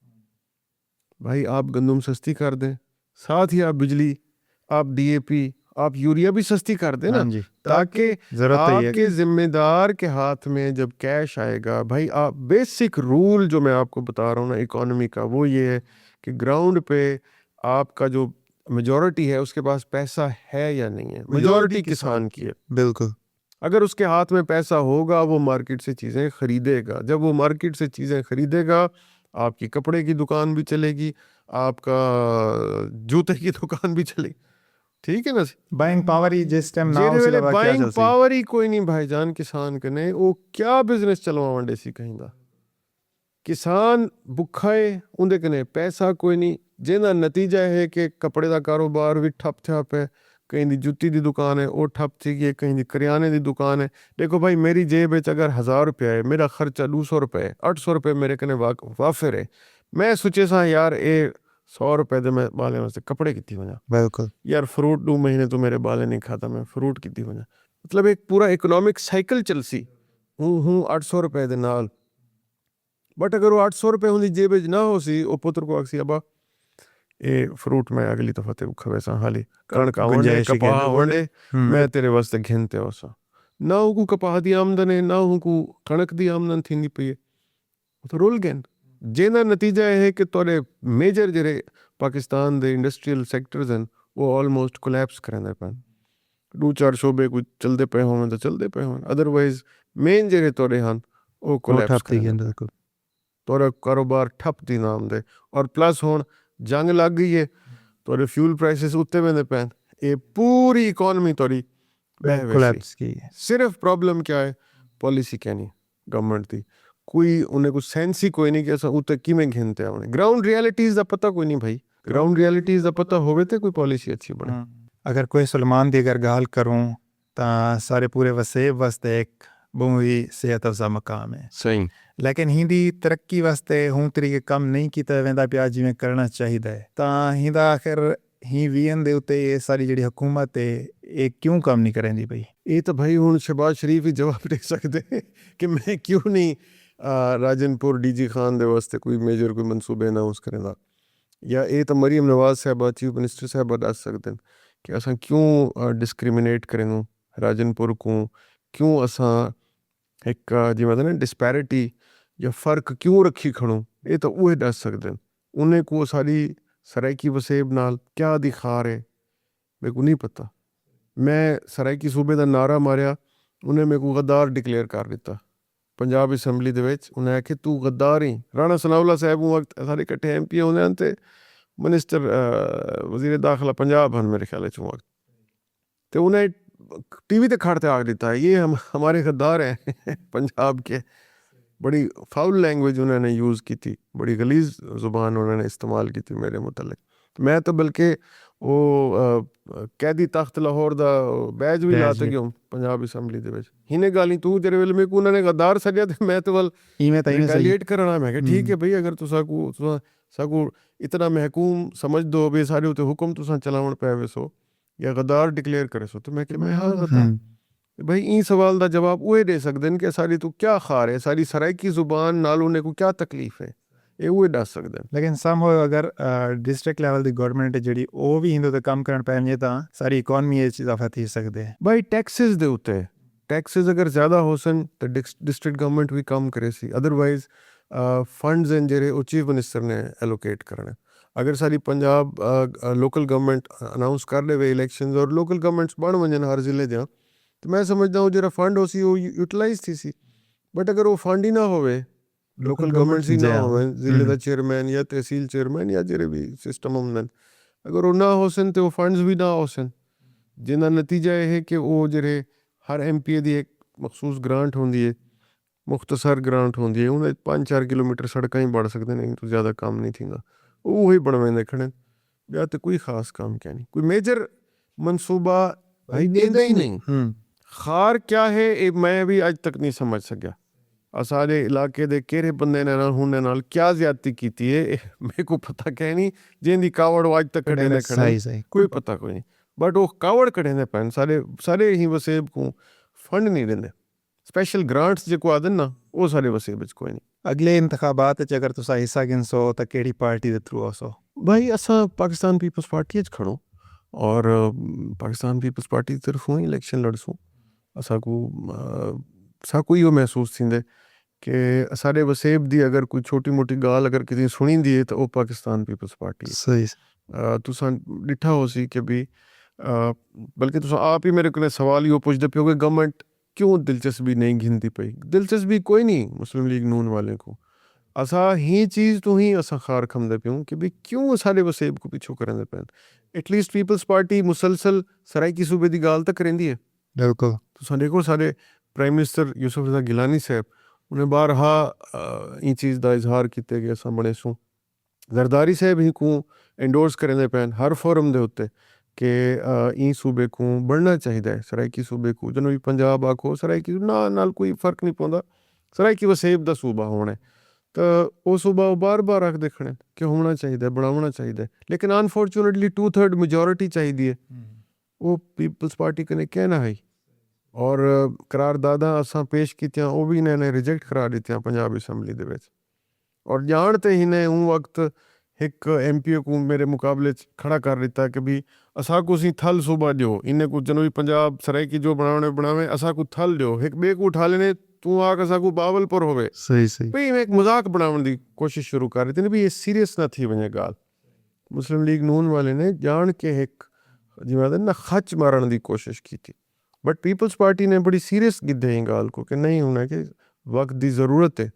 भाई आप गंदम सस्ती कर दें, साथ ही आप बिजली आप DAP आप यूरिया भी सस्ती कर दें ना, ताकि आपके जिम्मेदार के हाथ में जब कैश आएगा। भाई आप बेसिक रूल जो मैं आपको बता रहा हूँ ना इकोनॉमी का वो ये है कि ग्राउंड पे आपका जो मेजॉरिटी है उसके पास पैसा है या नहीं है, मेजॉरिटी किसान की है। बिल्कुल अगर उसके हाथ में पैसा होगा वो मार्केट से चीज़ें खरीदेगा, जब वो मार्केट से चीज़ें खरीदेगा आपकी कपड़े की दुकान भी चलेगी, आपका जूते की दुकान भी चलेगी, ठीक है ना। बाइंग पावर ही जिस टाइम ना उसी लगा बाइंग पावर ही कोई नहीं भाईजान किसान के ने वो क्या बिजनेस चलवावन देसी कहीं दा, किसान भुखा है उनके कने पैसा कोई नहीं, जिहदा नतीजा है कि कपड़े का कारोबार भी ठप ठप है, कहीं दी जुत्ती दी दुकान है वो ठप थी गई, कहीं दी करियाने दी दुकान है। देखो भाई मेरी जेब विच अगर 1000 रुपया है, मेरा खर्चा 200 रुपये है, 800 रुपये मेरे कने वाफिर है। मैं सोचे सा यार ये 100 रुपये दे मैं बालें वास्ते कपड़े किती वजा, बिल्कुल यार फ्रूट 2 महीने तो मेरे बाले नहीं खाता, मैं फ्रूट किती वजा। मतलब एक पूरा इकोनॉमिक साइकिल चलसी हूँ 800 रुपये दे नाल। बट अगर वो 800 रुपये होंदी जेब विच ना हो सी, वो पुत्र को आखसी अबा ये फ्रूट मैं अगली दफा ते खवेसा हाली कणक आवंडे गुंजाइश ही कपाह कहने आवंडे मैं तेरे वास्ते घिनते होसा। ना उनको कपाह दी आमदन है, ना उनको कणक दी आमदन थींदी पई है, तो रुल गए। जेदा नतीजा यह है कि तोरे मेजर जेरे पाकिस्तान दे इंडस्ट्रियल सैक्टर्स हैं वो ऑलमोस्ट कोलैप्स करेंदे पे। 2-4 शोबे कुछ चलते पे होवन तो चलते पे होवन, अदरवाइज मेन जेरे तोरे हन वो कोलैप्स करेंदे। बिल्कुल तोरा कारोबार ठप दी नाम दे, और प्लस हुण जंग लग गई है, तोरे फ्यूल प्राइसेस उत्ते वेंदे पैन, ये पूरी इकॉनमी तोरी बह वैसी। कोलैप्स की है। सिर्फ प्रॉब्लम क्या है, पॉलिसी क्या नहीं गवर्नमेंट दी, कोई उन्हें कुछ सेंस ही कोई नहीं कि असा उत्ते किमें घिनते आने। ग्राउंड रियलिटीज दा पता कोई नहीं भाई, ग्राउंड रियलिटीज दा पता होवे ते कोई पॉलिसी अच्छी बने। अगर कोई सलमान दी अगर गाल करूं तां सारे पूरे वसेब वास्ते एक बहुत ही सेहत अफजा मकाम है, सही, लेकिन हिंदी तरक्की वास्ते हूँ तरीके कम नहीं कीता वेंदा पिया जिवें करना चाहिदा है। तां हिंदा आखिर ही वीएन दे उत्ते ये सारी जिहड़ी हुकूमत है ये क्यों कम नहीं करेंदी भाई? ये तो भाई हुण शहबाज शरीफ ही जवाब दे सकते कि मैं क्यों नहीं राजनपुर डीजी खान दे वास्ते कोई मेजर कोई मनसूबे अनाउंस करेंदा, या ये तो मरीम नवाज साहबा चीफ मिनिस्टर साहबा दस सकते हैं कि असां क्यों डिस्क्रिमिनेट करें राजनपुर को, क्यों असां एक जिवें ना डिस्पैरिटी या फ़र्क क्यों रखी खड़ो, ये तो उहे दस सकते हैं। उन्हें को सारी सराइकी वसेब नाल क्या दिखा रहे मेरे को नहीं पता। मैं सराइकी सूबे का नारा मारिया, उन्हें मेरे को गद्दार डिक्लेयर कर दिता पंजाब असैंबली दे विच। उन्हें आखे तू गद्दार ही। राणा सनाउल्ला साहब उस वक्त सारे कट्ठे MP होंदे हन ते मिनिस्टर वजीर दाखिला पंजाब हन मेरे ख्याल च वक्त, तो उन्हें TV ते खड़ते आग दिता है ये हमारे गद्दार हैं पंजाब के। बड़ी फाउल लैंग्वेज उन्होंने यूज़ की थी, बड़ी गलीज ज़ुबान उन्होंने इस्तेमाल की थी मेरे मुतल्लिक। मैं तो बल्कि वो कैदी तख्त लाहौर दा बैज भी ला गया पंजाब असैंबली दे विच। हिने गाली तू तेरे वेले में को उन्होंने गद्दार सजा ते मैं तो वल रिटेलिएट करना। मैं कहा ठीक है भाई, अगर तुसा इतना महकूम समझ दो भी सारे उते हुक्म तुसा चलावन पे वेसो या गद्दार डिक्लेयर करे सो, तो मैं कि मैं हाँ गद्दार भाई। ई सवाल का जवाब वो दे सकते हैं कि सारी तू क्या खा रहे, सारी सराइकी जुबान नाल उन्हें को क्या तकलीफ है, ये वो दस सकते हैं। लेकिन सम अगर डिस्ट्रिक्ट लेवल दी गवर्नमेंट जिहड़ी वो भी हिंदू ते कम करन पैणगे तां सारी इकॉनमी इच इजाफा थी सकदे है। भाई टैक्सेस दे उत्ते टैक्सेस अगर ज़्यादा हो सन तो डिस्ट्रिक्ट गवर्नमेंट भी कम करे सी, अदरवाइज फंड्स हैं जेरे वो चीफ मिनिस्टर ने एलोकेट करने। अगर सारी पंजाब लोकल गवर्नमेंट अनाउंस कर दे वे इलेक्शंस और लोकल गवर्नमेंट्स बन वजन हर जिले दियां, तो मैं समझदा हूँ जो फंड हो सी वो यूटिलाइज थी सी। बट अगर वो फंड ही ना होवे, लोकल गवर्नमेंट्स ही ना होवे, जिले का चेयरमैन या तहसील चेयरमैन या जेरे भी सिस्टम होंदन, अगर वो ना हो सन तो वो फंड्स भी ना हो सन, जिन्ना नतीजा यह है कि वो जेरे हर MP दी एक मखसूस ग्रांट होंदी है, मुख्तसर ग्रांट होंदी है, उन्हें 5-4 किलोमीटर सड़क ही बढ़ सकते नहीं तो ज़्यादा काम नहीं थींदा, वो ही बनवेंदे खड़े या तो कोई ख़ास काम क्या नहीं, कोई मेजर मनसूबा भाई देंदा ही नहीं। खार क्या है ये मैं भी आज तक नहीं समझ सकिया। सारे इलाके दे केरे बंदे ने हुने नाल क्या ज्यादती कीती है मेरे को पता क्या नहीं, जिंदी कावड़ आज तक खड़े ने खड़े कोई पता कोई नहीं। बट वो कावड़ खड़े ने पैन सारे ही वसेब को फंड नहीं देंदे, स्पेशल ग्रांट्स जो आदन ना वो सारे वसेब कोई नहीं। अगले इंतखाबात च अगर तुसा हिस्सा गिनसो तो केड़ी पार्टी दे थ्रू आसो? भाई असा पाकिस्तान पीपल्स पार्टी खड़ो और पाकिस्तान पीपल्स पार्टी की तरफ ही इलेक्शन लड़सूँ। साकू यो महसूस थींदे कि सारे वसेब दी अगर कोई छोटी मोटी गाल अगर किसी सुनी दी है तो वो पाकिस्तान पीपल्स पार्टी है। सही तुसा डिठा हो सी कि भी बल्कि तुसा आप ही मेरे को सवाल यो पूछते पे हो कि गवर्नमेंट क्यों दिलचस्पी नहीं घिनती पई। दिलचस्पी कोई नहीं मुस्लिम लीग नून वाले को, असा ही चीज़ तो ही असा खार खमदे पे हूँ कि भी क्यों सारे वसेब को पीछू करेंदे पैन। एटलीस्ट पीपल्स पार्टी मुसलसल सराइकी सूबे की गाल तक करेंदी है। बिल्कुल तो देखो सारे प्राइम मिनिस्टर यूसुफ रज़ा गिलानी साहब उन्हें बारहा ई चीज़ का इजहार किए कि असा बने सूँ। जरदारी साहब ही को एंडोर्स करेंदे पैन हर फोरम दे उत्ते कि ई सूबे को बढ़ना चाहिए सराइकी सूबे को जनूबी पंजाब आखो सराइकी नाल कोई फर्क नहीं पाਉਂਦਾ सराइकी वसेब ਦਾ सूबा होना तो वो सूबा बार बार आख देखने कि होना चाहिए बनाना चाहिए लेकिन अनफॉर्चुनेटली 2/3 मेजोरिटी चाहिए वो पीपल्स पार्टी कने कहना है और करारदादा असां पेश कीतियां वो भी इन्हें रिजेक्ट करा दित्तियां पंजाब असैंबली दे विच और जानते ही ने उन वक्त एक MP को मेरे मुकाबले खड़ा कर दिता कि भी असा को सी थल सूबा दियो इन्हें को जनूबी पंजाब सराइकी जो बनावे असा को थल दियो एक बे को उठा लेने तू आक असा को बावलपुर होवे सही भाई मैं एक मजाक बनाने की कोशिश शुरू कर रही थी भी ये सीरियस ना थी वने गाल मुस्लिम लीग नून वाले ने जान के एक जिम्मेदार ना खच मारने की कोशिश की थी बट पीपल्स पार्टी ने बड़ी सीरियस गिद्धे हैं गाल को कि नहीं होना कि वक्त की ज़रूरत है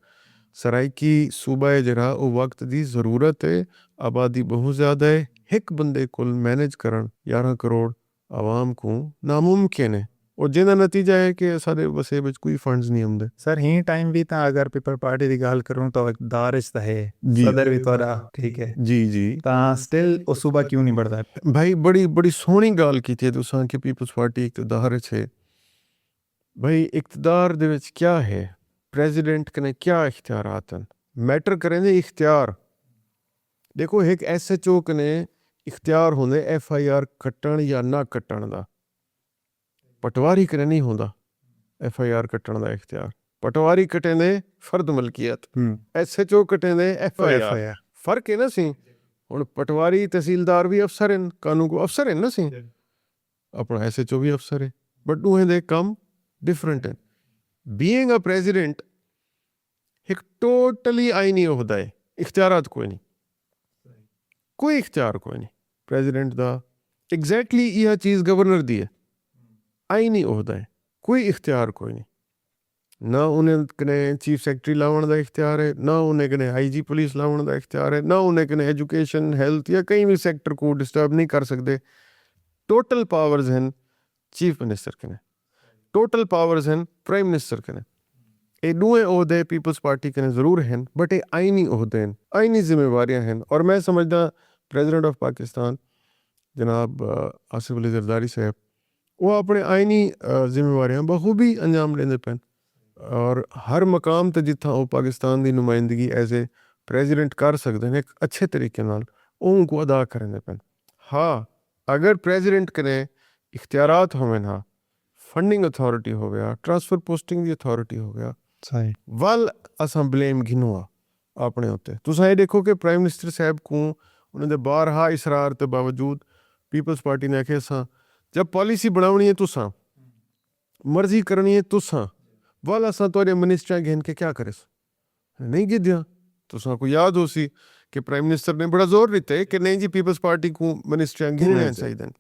सराइकी सूबा है जरा वो वक्त की ज़रूरत है आबादी बहुत ज़्यादा है एक बंदे को मैनेज करन 11 करोड़ आवाम को नामुमकिन है और जिहदा नतीजा है कि सारे वसे विच कोई फंड्स नहीं आउंदे सर ही टाइम भी तां अगर पीपल पार्टी की गल करूँ तो इकतदार च है जी। सदर भी थोड़ा ठीक है जी जी तां स्टिल वो सूबा क्यों नहीं बढ़ता भाई बड़ी बड़ी सोहनी गाल की थी तुसां कि पीपल्स पार्टी इकतदार च है भाई इकतदार दे विच क्या है प्रेजिडेंट कने क्या इख्तियारात हैं मैटर करेंगे इख्तियार देखो एक SHO कने इख्तियार होंदे FIR कट्टण या ना कट्टण दा पटवारी कने नहीं होंदा FIR कट्टण दा इख्तियार पटवारी कटेंदे फर्द मलकियत SHO कटेंदे FIR फर्क है ना सी हुण पटवारी तहसीलदार भी अफसर हैं कानून को अफसर हैं ना सी अपना SHO भी अफसर है बट उहें दे कम डिफरेंट है बीइंग अ प्रेजिडेंट एक टोटली आईनी ओहदा है इख्तियारात कोई नहीं कोई इख्तियार कोई नहीं प्रेजिडेंट दा एग्जैक्टली यह चीज़ गवर्नर दी है आईनी ओहदा है कोई इख्तियार कोई नहीं ना उन्हें कने चीफ सेक्रेटरी लावन का इख्तियार है ना उन्हें कने IG पुलिस लावन का इख्तियार है ना उन्हें कने एजुकेशन हेल्थ या कहीं भी सेक्टर को डिस्टर्ब नहीं कर सकते टोटल पावर्स हैं चीफ मिनिस्टर कने टोटल पावर्स हैं प्राइम मिनिस्टर कने ये दुए ओहदे पीपल्स पार्टी कने ज़रूर हैं बट ये आईनी ओहदे हैं आईनी जिम्मेवारियां हैं और मैं समझदा प्रेसिडेंट ऑफ पाकिस्तान जनाब आसिफ अली जरदारी साहब वो अपने आईनी जिम्मेवारियां बखूबी अंजाम लेंदे पैन और हर मकाम ते जिथा वो पाकिस्तान की नुमाइंदगी एज ए प्रेजिडेंट कर सकते हैं एक अच्छे तरीके नाल उनको अदा करेंदे पैन हाँ अगर प्रेजिडेंट कने इख्तियारात होवे ना फंडिंग अथॉरिटी हो गया ट्रांसफर पोस्टिंग की अथॉरिटी हो गया सही वल असां ब्लेम घिनो अपने उत्ते तुसां ये देखो कि प्राइम मिनिस्टर साहब को उन्होंने बारहा इसरार के बावजूद पीपल्स पार्टी ने आखे असां जब पॉलिसी बनानी है तुसां मर्जी करनी है तुसां वल असां तोरे मिनिस्टर घेन के क्या करे नहीं गिद्या तुसां को याद हो सी कि प्राइम मिनिस्टर ने बड़ा जोर दिता है कि नहीं जी पीपल्स पार्टी को मिनिस्टर गिनना चाहिए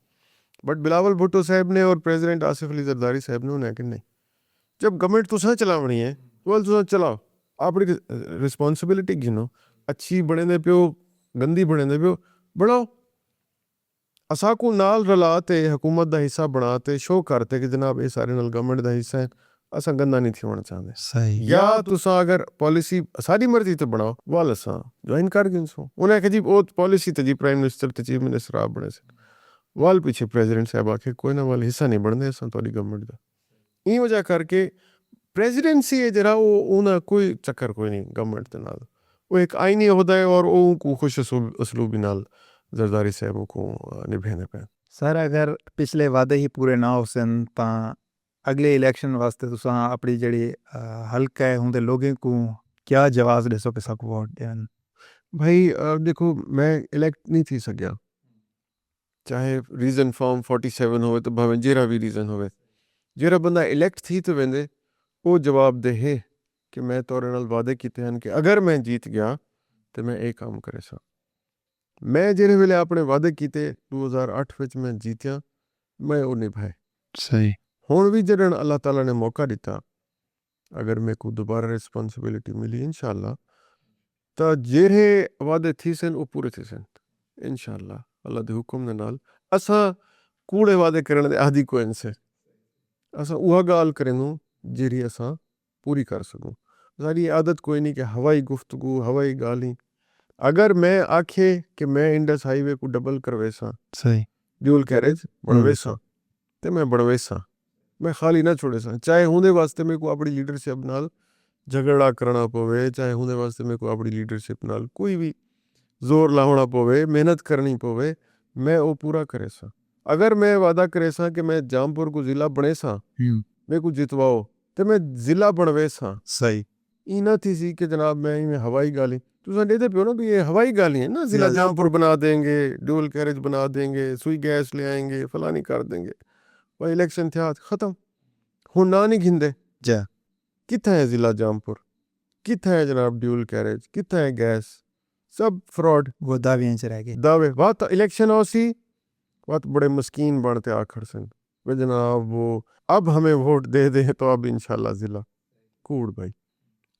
बट बिलावल भुट्टो साहब ने और प्रेसिडेंट आसिफ अली जरदारी साहब ने उन्हें कि नहीं जब गवर्नमेंट तुसां चलावनी है वल तुसां चलाओ अपनी रिस्पॉन्सिबिलिटी गिनो अच्छी बने दे पियो गंदी बने दे पियो बनाओ असा को नाल रलाते हुकूमत का हिस्सा बनाते शो करते कि जनाब ये सारे नाल गवर्नमेंट का हिस्सा है असा गंदा नहीं थी होना चाहते सही या तुसा अगर पॉलिसी सारी मर्जी तो बनाओ वाल असा ज्वाइन कर गिनसो उन्हें कि जी वो पॉलिसी तो जी प्राइम मिनिस्टर तो चीफ मिनिस्टर आप बने से वाल पीछे प्रेसिडेंट साहब आखे कोई ना वाल हिस्सा नहीं बनते असा थोड़ी गवर्नमेंट का ई वजह करके प्रेसिडेंसी है जरा वो उन्हें कोई चक्कर कोई नहीं गवर्नमेंट के नाल वो एक आईनी होता है और वो खुश असलूबी नाल जरदारी साहब को निभाने पे सर अगर पिछले वादे ही पूरे ना हो सन तां अगले इलेक्शन वास्ते तुसां अपनी जड़ी हल्का है होंदे लोगों को क्या जवाब दे सो कि साकू वोट देन भाई देखो मैं इलेक्ट नहीं थी सकिया चाहे रीजन फॉर्म 47 होवे तो भावें जेरा भी रीजन होवे जेरा बंदा इलेक्ट थी तो वेंदे वो जवाब दे है कि मैं तोरे नाल वादे कीते हैं कि अगर मैं जीत गया तो मैं एक काम करे सा मैं जेरे वेले अपने वादे कीते 2008 विच मैं जीतिया मैं वो निभाए सही हुण भी जदन अल्लाह ताला ने मौका दिता अगर मेरे को दोबारा रिस्पॉन्सिबिलिटी मिली इंशाअल्लाह तो जेरे वादे थी सन वो पूरे थी सन इंशाअल्लाह अल्लाह दे हुक्म दे नाल असा कूड़े वादे करने दे आदि कोई से असा उहा गाल करेंदू जेरी असा पूरी कर सकूं सारी आदत कोई नहीं कि हवाई गुफ्तगू हवाई गाली अगर मैं आखे कि मैं इंडस हाईवे को डबल करवे सा सही ਡਿਊਲ ਕੈਰੇਜ ਬਣਵੇ ਸਾਂ ਤੇ ਮੈਂ ਬਣਵੇ ਸਾਂ, ਮੈਂ ਖਾਲੀ ਨਾ ਛੋੜੇ ਸਾਂ। ਚਾਹੇ ਉਹਦੇ ਵਾਸਤੇ ਮੇਰੇ ਕੋ ਆਪਣੀ ਲੀਡਰਸ਼ਿਪ ਨਾਲ ਝਗੜਾ ਕਰਨਾ ਪਵੇ, ਚਾਹੇ ਉਹਦੇ ਵਾਸਤੇ ਮੇਰੇ ਕੋ ਆਪਣੀ ਲੀਡਰਸ਼ਿਪ ਨਾਲ ਕੋਈ ਵੀ ਜ਼ੋਰ ਲਾਉਣਾ ਪਵੇ, ਮਿਹਨਤ ਕਰਨੀ ਪਵੇ, ਮੈਂ ਉਹ ਪੂਰਾ ਕਰੇ ਸਾਂ। ਅਗਰ ਮੈਂ ਵਾਅਦਾ ਕਰੇ ਸਾਂ ਕਿ ਮੈਂ ਜਾਮਪੁਰ ਕੋ ਜ਼ਿਲ੍ਹਾ ਬਣੇ ਸਾਂ, ਮੇਰੇ ਕੋ ਜਿਤਵਾਓ ਤੇ ਮੈਂ ਜ਼ਿਲ੍ਹਾ ਬਣਵੇ ਸਾਂ। सही ਇਹ ਨਾ थी सी कि जनाब मैं इनमें हवाई गाली तुम देते पे हो ना भी ये हवाई गाली है ना, जिला जामपुर बना देंगे, ड्यूल कैरेज बना देंगे, सुई गैस ले आएंगे, फलानी कर देंगे। भाई इलेक्शन थे ख़त्म, हूँ ना नहीं घिंदे जा कितना है जिला जामपुर, कितना है जनाब ड्यूल कैरेज, कितना है गैस, सब फ्रॉड वो दावियां च रह गए। दावे। बात इलेक्शन हो सी बात बड़े मस्कीन बनते आखिर से वे जनाब वो अब हमें वोट दे दे तो अब इंशाल्लाह जिला कूड़ भाई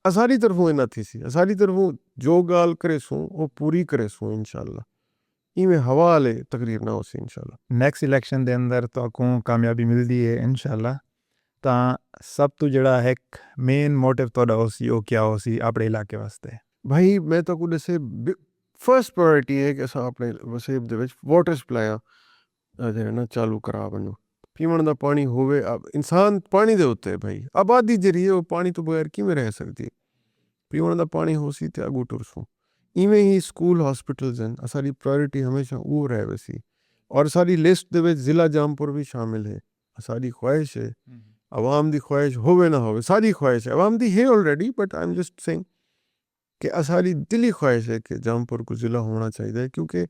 असारी तरफों इना थी सी, असारी तरफों जो गाल करे सूं वो पूरी करे सूं इंशाल्लाह। इवें हवा वाले तकरीर ना हो सी इंशाल्लाह। नैक्सट इलैक्शन दे अंदर तो को कामयाबी मिलती है इंशाल्लाह। ਤਾਂ ਸਭ ਤੋਂ ਜਿਹੜਾ ਹੈ ਮੇਨ ਮੋਟਿਵ ਤੁਹਾਡਾ ਹੋ ਸੀ ਉਹ ਕਿਆ ਹੋ ਸੀ ਆਪਣੇ ਇਲਾਕੇ ਵਾਸਤੇ? भाई मैं तो कुछ से फर्स्ट प्रायोरिटी है कि अस अपने वसेब दे विच वाटर सप्लाई ਜਿਹੜਾ ਨਾ ਚਾਲੂ ਕਰਾ ਬਨੋ, ਪੀਵਣ ਦਾ ਪਾਣੀ ਹੋਵੇ। ਇਨਸਾਨ ਪਾਣੀ ਦੇ ਉੱਤੇ ਭਾਈ ਆਬਾਦੀ ਜਿਹੜੀ ਹੈ ਉਹ ਪਾਣੀ ਤੋਂ ਬਗੈਰ ਕਿਵੇਂ ਰਹਿ ਸਕਦੀ। ਪੀਵਣ ਦਾ ਪਾਣੀ ਹੋ ਸੀ ਤੇ ਅਗੂ ਟੁਰਸੋਂ ਇਵੇਂ ਹੀ ਸਕੂਲ ਹਸਪੀਟਲਸ ਹਨ। ਸਾਡੀ ਪ੍ਰਾਇੋਰਟੀ ਹਮੇਸ਼ਾ ਉਹ ਰਹੇ ਵਸੀ ਔਰ ਸਾਡੀ ਲਿਸਟ ਦੇ ਵਿੱਚ ਜ਼ਿਲ੍ਹਾ ਜਾਮਪੁਰ ਵੀ ਸ਼ਾਮਿਲ ਹੈ। ਸਾਡੀ ਖੁਆਇਸ਼ ਹੈ ਆਵਾਮ ਦੀ ਖੁਆਇਸ਼ ਹੋਵੇ ਨਾ ਹੋਵੇ, ਸਾਡੀ ਖੁਆਇਸ਼ ਹੈ, ਆਵਾਮ ਦੀ ਹੈ already, but I am just saying कि सारी दिली ख्वाहिश है कि जामपुर को ज़िला होना चाहिए क्योंकि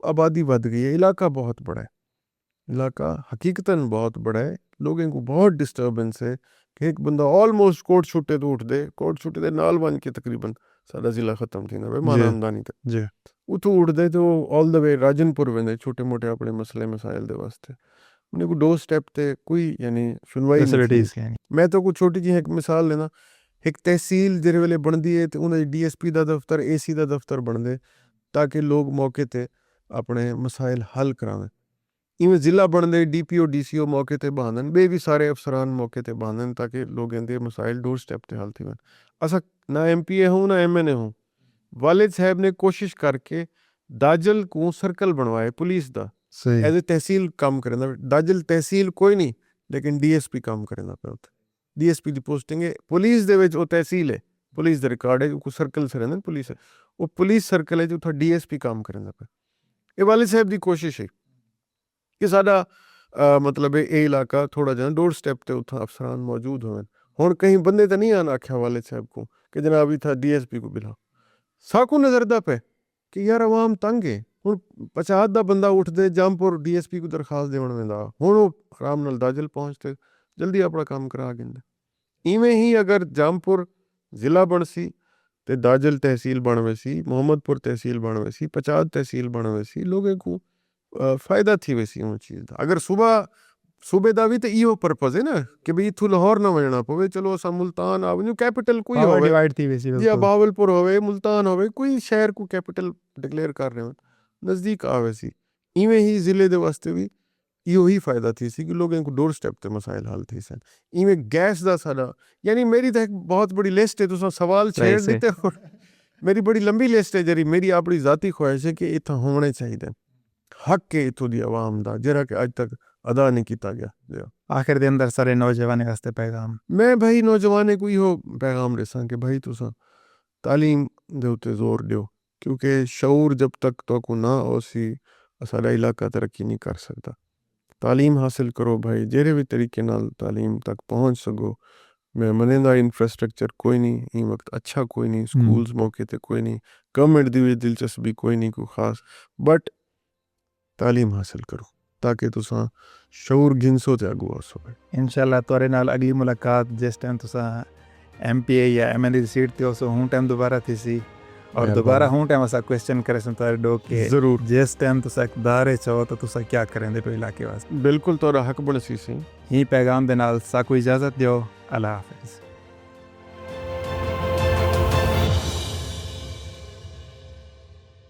आबादी बढ़ गई है, इलाका बहुत बड़ा है, इलाका हकीकतन बहुत बड़ा है। लोगों को बहुत डिस्टर्बेंस है कि एक बंदा ऑलमोस्ट कोट छुट्टे तो उठ दे, कोट छुट्टे दे नाल बन के तकरीबन सारा ज़िला ख़त्म थी ना माना आमदानी तक जी उतो उठ दे तो ऑल द वे राजनपुर वेंदे छोटे मोटे अपने मसले मसाइल दे वास्ते उन्हें को 2 स्टेप ते कोई यानी सुनवाई नहीं। मैं तो कुछ छोटी जी एक मिसाल लेना, एक तहसील जिहड़े वेले बनदी है तो उन्हें DSP का दफ्तर AC का दफ्तर बनदे ताकि लोग मौके ते अपने मसाइल हल करावें। इवें ज़िला बनदे DPO DCO मौके ते बहानन, बे भी सारे अफसरान मौके ते बहानन ताकि लोगों के मसाइल डोर स्टेप ते हल थी वन। असा ना MPA हूँ ना MNA हूँ, वालिद साहब ने कोशिश करके दाजल को सर्कल बनवाए पुलिस का एज ए तहसील काम करें। दाजल तहसील कोई नहीं लेकिन DSP काम करें पे उत्थे DSP की पोस्टिंग है पुलिस दे विच, वो तहसील है, पुलिस दे रिकॉर्ड है, कोई सर्कल से रहंदे पुलिस है, वो पुलिस सर्कल है जो उत्थे DSP काम करेंदा पे। ये वालिद साहब की कोशिश है कि साडा मतलब ये इलाका थोड़ा जिहा डोर स्टेप ते उत्थे अफसरान मौजूद होवन। हुण कहीं बंदे तो नहीं आन आख्या वालिद साहब को कि जनाब इत्थे DSP को बुलाओ, साकू नजरदा पे कि यार अवाम तंग है। हुण 50 दा बंदा उठदे जामपुर DSP को दरखास्त देवन वेंदा, हुण वो आराम नाल दाजल पहुंचते जल्दी अपना काम करा देंगे। इवें ही अगर जामपुर ज़िला बन सी तो दाजल तहसील बन वैसी, मोहम्मदपुर तहसील बन वैसी, 50 तहसील बन वैसी, लोगों को फ़ायदा थी वैसी उन चीज़ दा। अगर सूबे दा भी तो इहो पर्पज़ है ना कि भाई इथों लाहौर ना वजना पवे, चलो असा मुल्तान आवे कैपिटल कोई होवे डिवाइड थी वैसी या बावलपुर होवे मुल्तान होवे कोई शहर को कैपिटल डिक्लेयर कर रहे हो नज़दीक आवे सी। इवें ही ज़िले दे वास्ते भी इहो ही फ़ायदा थी सी कि लोगों को डोर स्टेप ते मसाइल हल थी सन। इवें गैस दा साडा यानी मेरी तो एक बहुत बड़ी लिस्ट है, तुसां सवाल छेड़ दिते हो। मेरी बड़ी लंबी लिस्ट है जरी मेरी अपनी ज़ाती ख्वाहिश है कि इत्थां होने चाहिए हक है इत्थों दी आवाम दा जेड़ा कि अज तक अदा नहीं किया गया। आखिर दे अंदर सारे नौजवान वास्ते पैगाम मैं भाई नौजवान को इहो पैगाम देसां कि भाई तुसां तालीम दे उत्ते जोर दियो क्योंकि शऊर जब तक तो को ना होसी साडा इलाका तरक्की नहीं कर सकता। तालीम हासिल करो भाई, जेरे भी तरीके नाल तालीम तक पहुँच सको। मैं मनेंदा इंफ्रास्ट्रक्चर कोई नहीं ई वक्त अच्छा कोई नहीं, स्कूल्स मौके ते कोई नहीं, गवर्नमेंट दी दिलचस्पी कोई नहीं कोई खास, बट तालीम हासिल करो ताकि तुसां शऊर गिनसो ते अगू आ सको। इंशाल्लाह तोरे नाल अगली मुलाकात जिस टाइम तुसां MPA या MLA दी सीट ते हो हूँ टाइम दोबारा थी सी और दोबारा हूँ टाइम असा क्वेश्चन करे तारे डो के जरूर जिस टाइम तुसा इक़्तिदार चाहो तो तुसा क्या करेंदे पे इलाके वास्ते। बिल्कुल तोरा हक बन सी ही पैगाम दे नाल साकू इजाज़त दियो। अल्लाह हाफिज़।